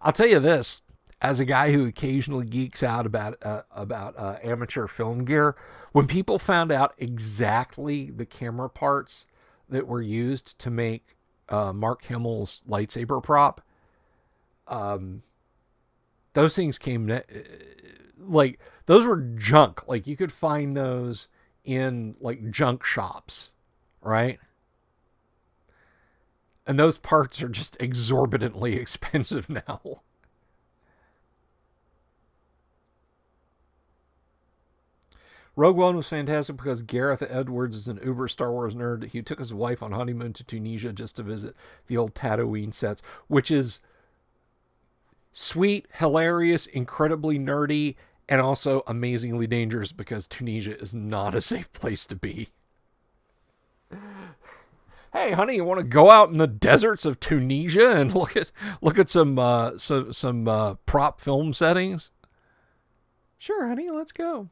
Speaker 1: I'll tell you this. As a guy who occasionally geeks out about amateur film gear, when people found out exactly the camera parts that were used to make Mark Hamill's lightsaber prop, those things came those were junk. Like you could find those in like junk shops, right? And those parts are just exorbitantly expensive now. Rogue One was fantastic because Gareth Edwards is an uber Star Wars nerd. He took his wife on honeymoon to Tunisia just to visit the old Tatooine sets, which is sweet, hilarious, incredibly nerdy, and also amazingly dangerous because Tunisia is not a safe place to be. Hey, honey, you want to go out in the deserts of Tunisia and look at some prop film settings? Sure, honey, let's go.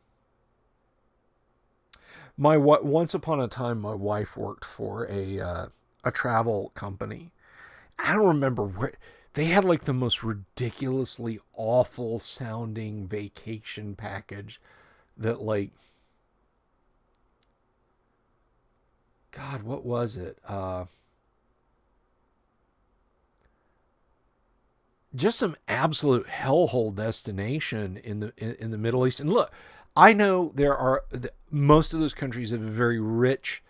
Speaker 1: Once upon a time, my wife worked for a travel company. I don't remember where they had like the most ridiculously awful sounding vacation package that like, God, what was it? Just some absolute hellhole destination in the Middle East. And look, I know most of those countries have a very rich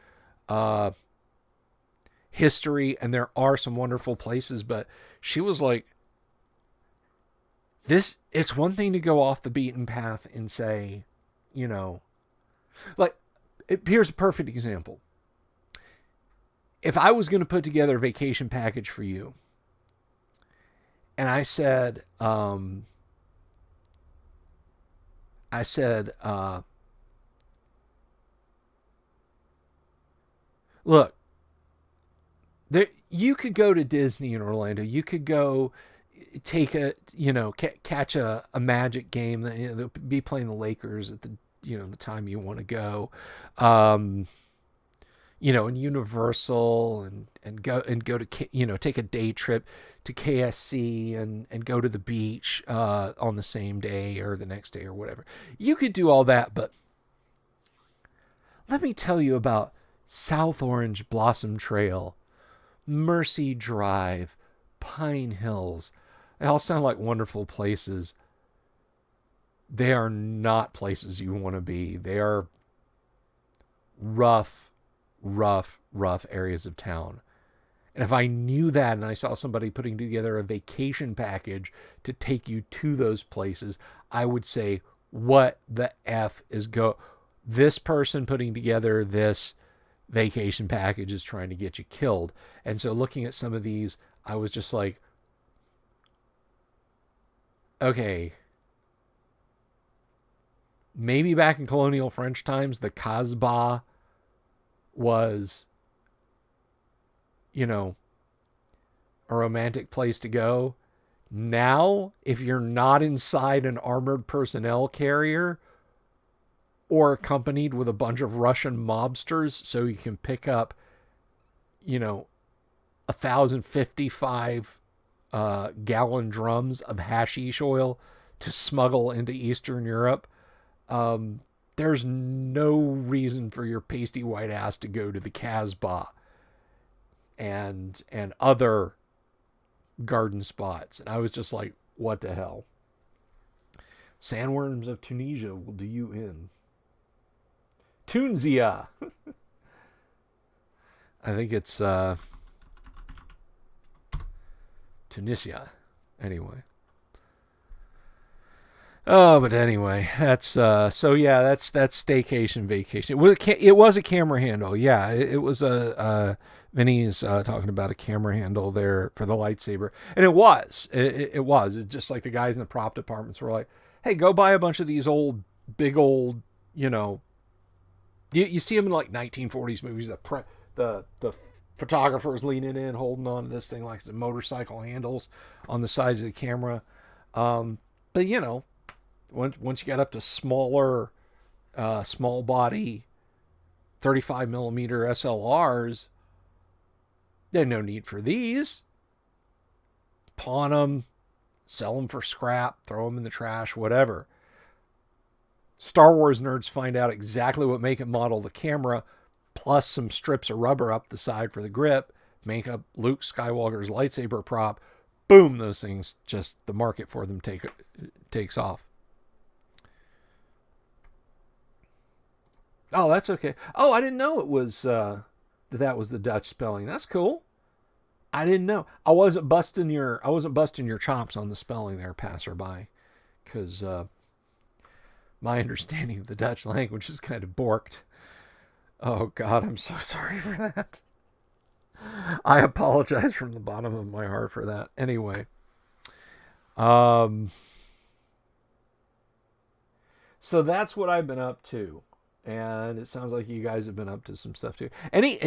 Speaker 1: history, and there are some wonderful places, but she was like, it's one thing to go off the beaten path and say, here's a perfect example. If I was going to put together a vacation package for you, and I said, look, you could go to Disney in Orlando. You could go take a, catch a magic game that, they'll be playing the Lakers at the, the time you want to go. And Universal, and go to, take a day trip to KSC, and go to the beach on the same day or the next day or whatever. You could do all that, but let me tell you about South Orange Blossom Trail, Mercy Drive, Pine Hills. They all sound like wonderful places. They are not places you want to be. They are rough areas of town. And if I knew that and I saw somebody putting together a vacation package to take you to those places, I would say, what the F is this person putting together this vacation package is trying to get you killed. And so looking at some of these, I was just like, okay, maybe back in colonial French times, the Casbah was, a romantic place to go. Now, if you're not inside an armored personnel carrier or accompanied with a bunch of Russian mobsters, so you can pick up, 1,055 gallon drums of hashish oil to smuggle into Eastern Europe, there's no reason for your pasty white ass to go to the Casbah and other garden spots. And I was just like, what the hell? Sandworms of Tunisia will do you in. Tunisia. I think it's Tunisia. Anyway. Oh, but anyway, that's so yeah, that's staycation vacation. It was a camera handle, yeah. It was a Vinny's talking about a camera handle there for the lightsaber, and it was It's just like the guys in the prop departments were like, hey, go buy a bunch of these big old, you see them in like 1940s movies. The photographers leaning in, holding on to this thing like the motorcycle handles on the sides of the camera, but once you got up to smaller, small body, 35 millimeter SLRs, there's no need for these. Pawn them, sell them for scrap, throw them in the trash, whatever. Star Wars nerds find out exactly what make and model the camera, plus some strips of rubber up the side for the grip, make up Luke Skywalker's lightsaber prop. Boom, those things, just the market for them takes off. Oh, that's okay. Oh, I didn't know it was that was the Dutch spelling. That's cool. I didn't know. I wasn't busting your chops on the spelling there, passerby, because my understanding of the Dutch language is kind of borked. Oh God, I'm so sorry for that. I apologize from the bottom of my heart for that. Anyway, so that's what I've been up to. And it sounds like you guys have been up to some stuff too.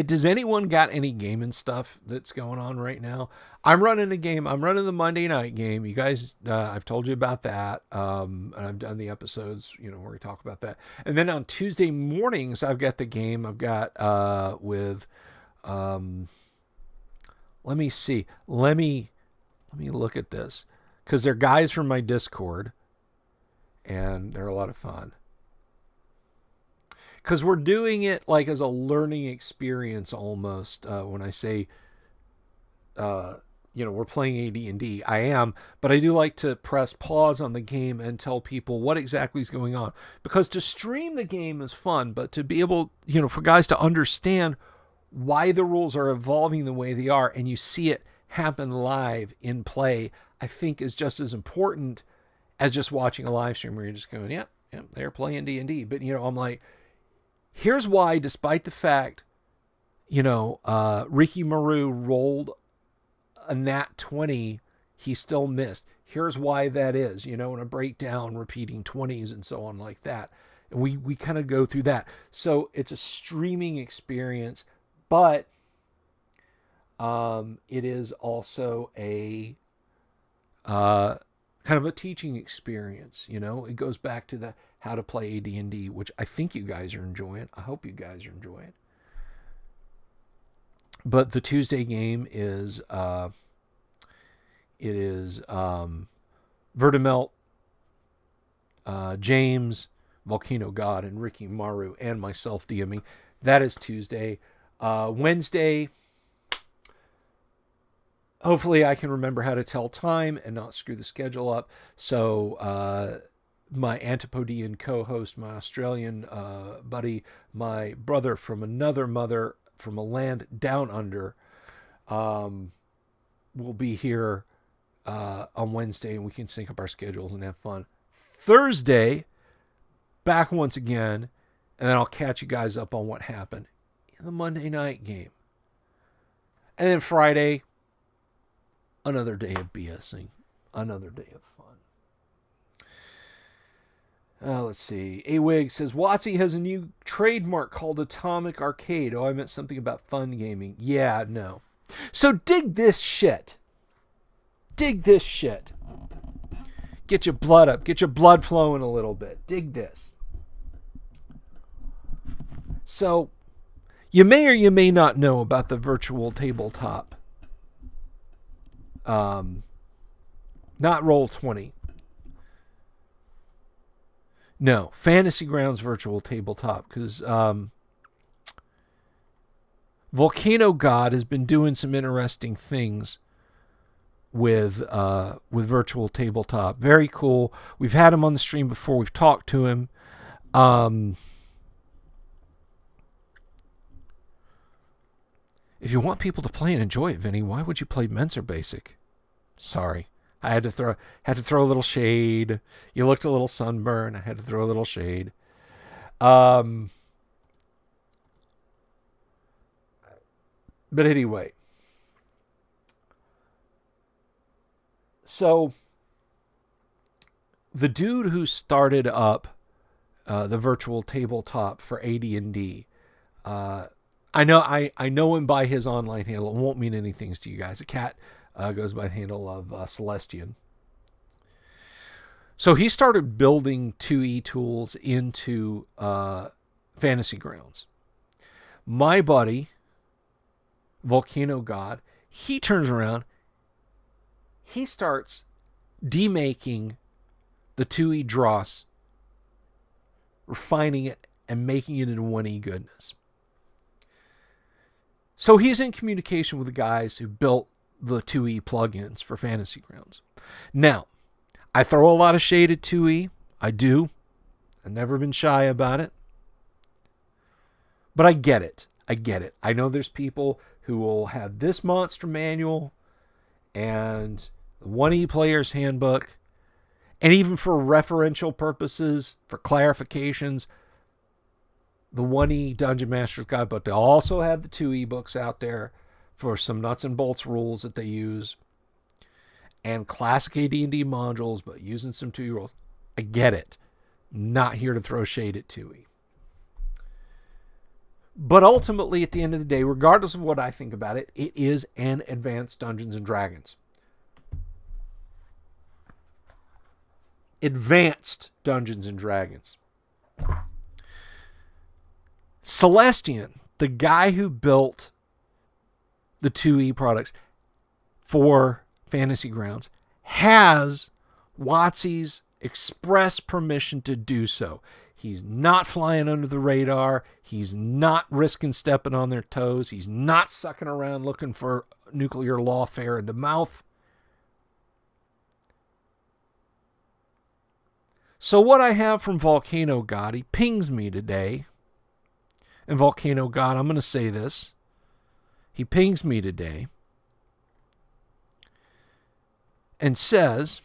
Speaker 1: Does anyone got any gaming stuff that's going on right now? I'm running a game. I'm running the Monday night game. You guys, I've told you about that. And I've done the episodes, where we talk about that. And then on Tuesday mornings, I've got the game. I've got with, let me see. Let me look at this, because they're guys from my Discord, and they're a lot of fun. Because we're doing it like as a learning experience almost. When I say, we're playing AD&D, I am, but I do like to press pause on the game and tell people what exactly is going on. Because to stream the game is fun, but to be able, for guys to understand why the rules are evolving the way they are, and you see it happen live in play, I think is just as important as just watching a live stream where you're just going, yep, they're playing D&D. But, I'm like, here's why, despite the fact, Ricky Maru rolled a nat 20, he still missed. Here's why that is, and a breakdown, repeating 20s and so on like that. And we kind of go through that. So it's a streaming experience, but it is also a kind of a teaching experience. It goes back to the how to play AD&D, which I think you guys are enjoying. I hope you guys are enjoying. But the Tuesday game is Verdamelt, James, Volcano God, and Ricky Maru, and myself DMing. That is Tuesday. Wednesday, hopefully I can remember how to tell time and not screw the schedule up. So my Antipodean co-host, my Australian buddy, my brother from another mother from a land down under, will be here on Wednesday, and we can sync up our schedules and have fun. Thursday, back once again, and then I'll catch you guys up on what happened in the Monday night game. And then Friday, another day of BSing, another day of fun. Let's see. A-Wig says, WotC has a new trademark called Atomic Arcade. Oh, I meant something about fun gaming. Yeah, no. So dig this shit. Dig this shit. Get your blood up. Get your blood flowing a little bit. Dig this. So, you may or you may not know about the virtual tabletop. Not Roll20. No, Fantasy Grounds Virtual Tabletop, because Volcano God has been doing some interesting things with Virtual Tabletop. Very cool. We've had him on the stream before. We've talked to him. If you want people to play and enjoy it, Vinny, why would you play Mensa Basic? Sorry. I had to throw a little shade. You looked a little sunburned. I had to throw a little shade. But anyway. So the dude who started up the virtual tabletop for AD&D, I know him by his online handle. It won't mean anything to you guys. A cat goes by the handle of Celestian. So he started building 2E tools into Fantasy Grounds. My buddy, Volcano God, he turns around. He starts demaking the 2E dross, refining it, and making it into 1E goodness. So he's in communication with the guys who built the 2E plugins for Fantasy Grounds. Now, I throw a lot of shade at 2E. I do. I've never been shy about it. But I get it. I know there's people who will have this monster manual and the 1E Player's Handbook, and even for referential purposes, for clarifications, the 1E Dungeon Master's Guide, but they also have the 2E books out there for some nuts and bolts rules that they use, and classic AD&D modules, but using some 2E rules. I get it. Not here to throw shade at 2E. But ultimately, at the end of the day, regardless of what I think about it, it is an advanced Dungeons and Dragons. Advanced Dungeons and Dragons. Celestian, the guy who built the 2E products for Fantasy Grounds, has WotC's express permission to do so. He's not flying under the radar. He's not risking stepping on their toes. He's not sucking around looking for nuclear lawfare into mouth. So what I have from Volcano God, he pings me today. And Volcano God, I'm going to say this. He pings me today and says,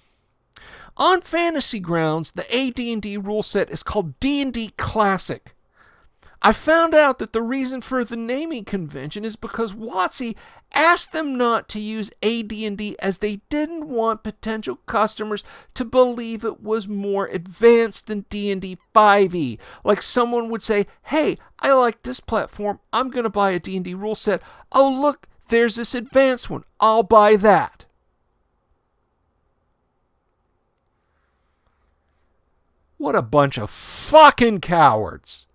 Speaker 1: on Fantasy Grounds, the AD&D rule set is called D&D Classic. I found out that the reason for the naming convention is because WotC asked them not to use AD&D as they didn't want potential customers to believe it was more advanced than D&D 5e. Like someone would say, hey, I like this platform. I'm going to buy a D&D rule set. Oh, look, there's this advanced one. I'll buy that. What a bunch of fucking cowards.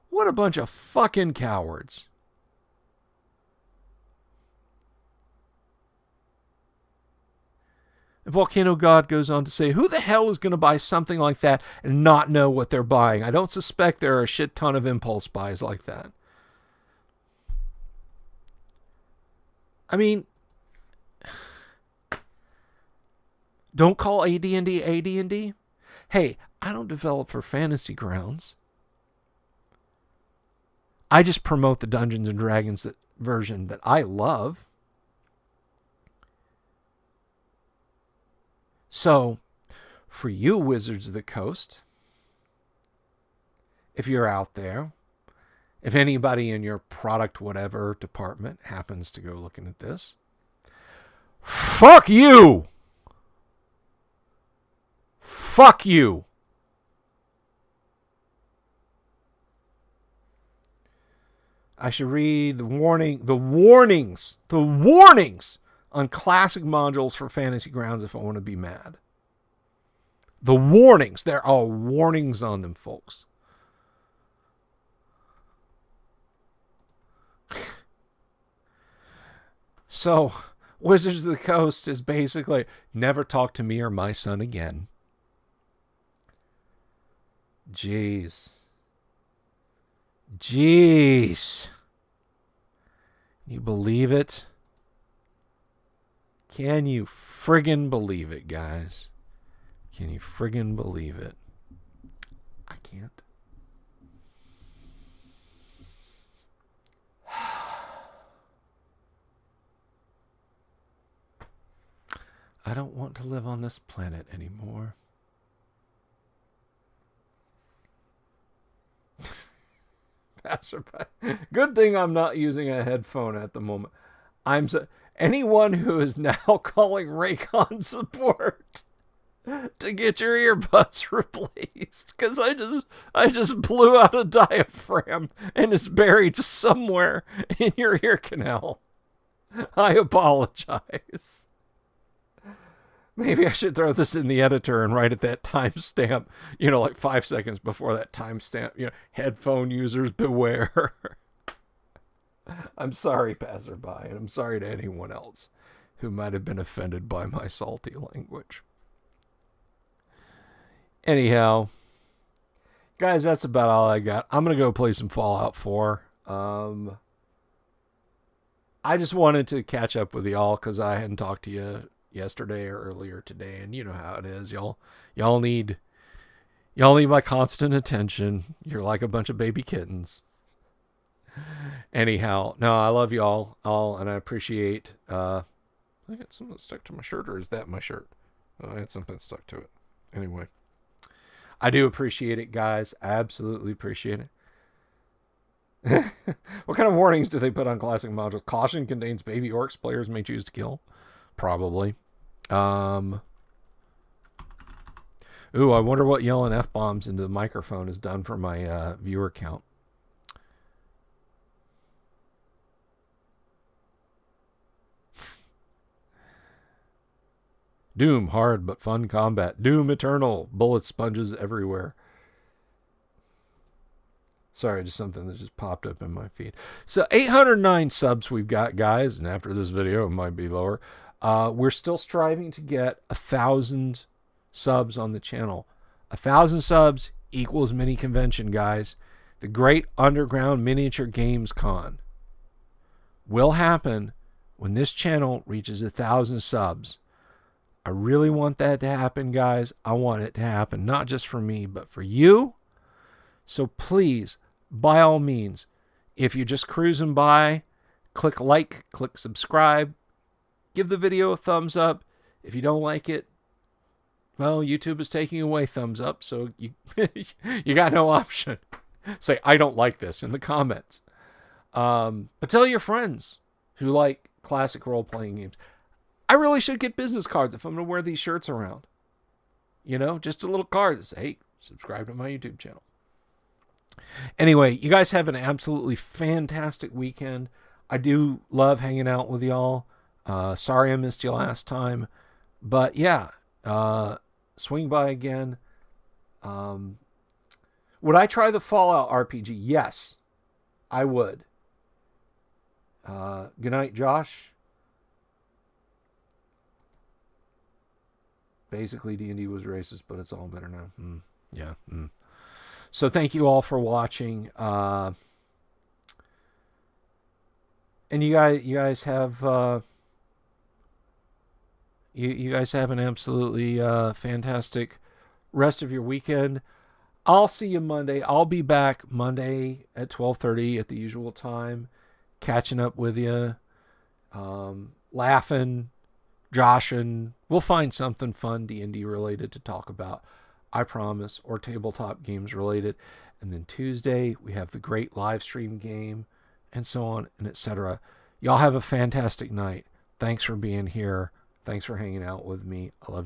Speaker 1: What a bunch of fucking cowards. And Volcano God goes on to say, who the hell is going to buy something like that and not know what they're buying? I don't suspect there are a shit ton of impulse buys like that. I mean, don't call AD&D AD&D. Hey, I don't develop for Fantasy Grounds. I just promote the Dungeons and Dragons version that I love. So, for you Wizards of the Coast, if you're out there, if anybody in your product whatever department happens to go looking at this, fuck you! Fuck you! I should read the warnings on classic modules for Fantasy Grounds if I want to be mad. The warnings. There are warnings on them, folks. So, Wizards of the Coast is basically, never talk to me or my son again. Jeez. You believe it? Can you friggin' believe it, guys? Can you friggin' believe it? I can't. I don't want to live on this planet anymore. Passerby. Good thing I'm not using a headphone at the moment. Anyone who is now calling Raycon support to get your earbuds replaced, because I just blew out a diaphragm and it's buried somewhere in your ear canal. I apologize. Maybe I should throw this in the editor and write at that timestamp, like 5 seconds before that timestamp, headphone users beware. I'm sorry, passerby, and I'm sorry to anyone else who might have been offended by my salty language. Anyhow, guys, that's about all I got. I'm going to go play some Fallout 4. I just wanted to catch up with y'all because I hadn't talked to you yesterday or earlier today, and you know how it is. Y'all need my constant attention. You're like a bunch of baby kittens. Anyhow, no, I love y'all all, and I appreciate. I got something stuck to my shirt, or is that my shirt? Oh, I had something stuck to it. Anyway, I do appreciate it, guys. I absolutely appreciate it. What kind of warnings do they put on classic modules? Caution contains baby orcs players may choose to kill. Probably. Ooh, I wonder what yelling F-bombs into the microphone has done for my viewer count. Doom, hard but fun combat. Doom Eternal, bullet sponges everywhere. Sorry, just something that just popped up in my feed. So 809 subs we've got, guys, and after this video it might be lower. We're still striving to get 1,000 subs on the channel. 1,000 subs equals mini convention, guys. The Great Underground Miniature Games Con will happen when this channel reaches 1,000 subs. I really want that to happen, guys. I want it to happen, not just for me, but for you. So please, by all means, if you're just cruising by, click like, click subscribe, give the video a thumbs up. If you don't like it, well, YouTube is taking away thumbs up, so you you got no option. Say, I don't like this in the comments. But tell your friends who like classic role-playing games. I really should get business cards if I'm going to wear these shirts around. Just a little card that says, hey, subscribe to my YouTube channel. Anyway, you guys have an absolutely fantastic weekend. I do love hanging out with y'all. Sorry I missed you last time. But yeah, swing by again. Would I try the Fallout RPG? Yes, I would. Good night, Josh. Basically, D&D was racist, but it's all better now. Yeah. So thank you all for watching. And you guys have you guys have an absolutely fantastic rest of your weekend. I'll see you Monday. I'll be back Monday at 12:30 at the usual time, catching up with you, laughing, joshing. We'll find something fun D&D related to talk about, I promise, or tabletop games related. And then Tuesday we have the great live stream game, and so on and etc. Y'all have a fantastic night. Thanks for being here. Thanks for hanging out with me. I love you.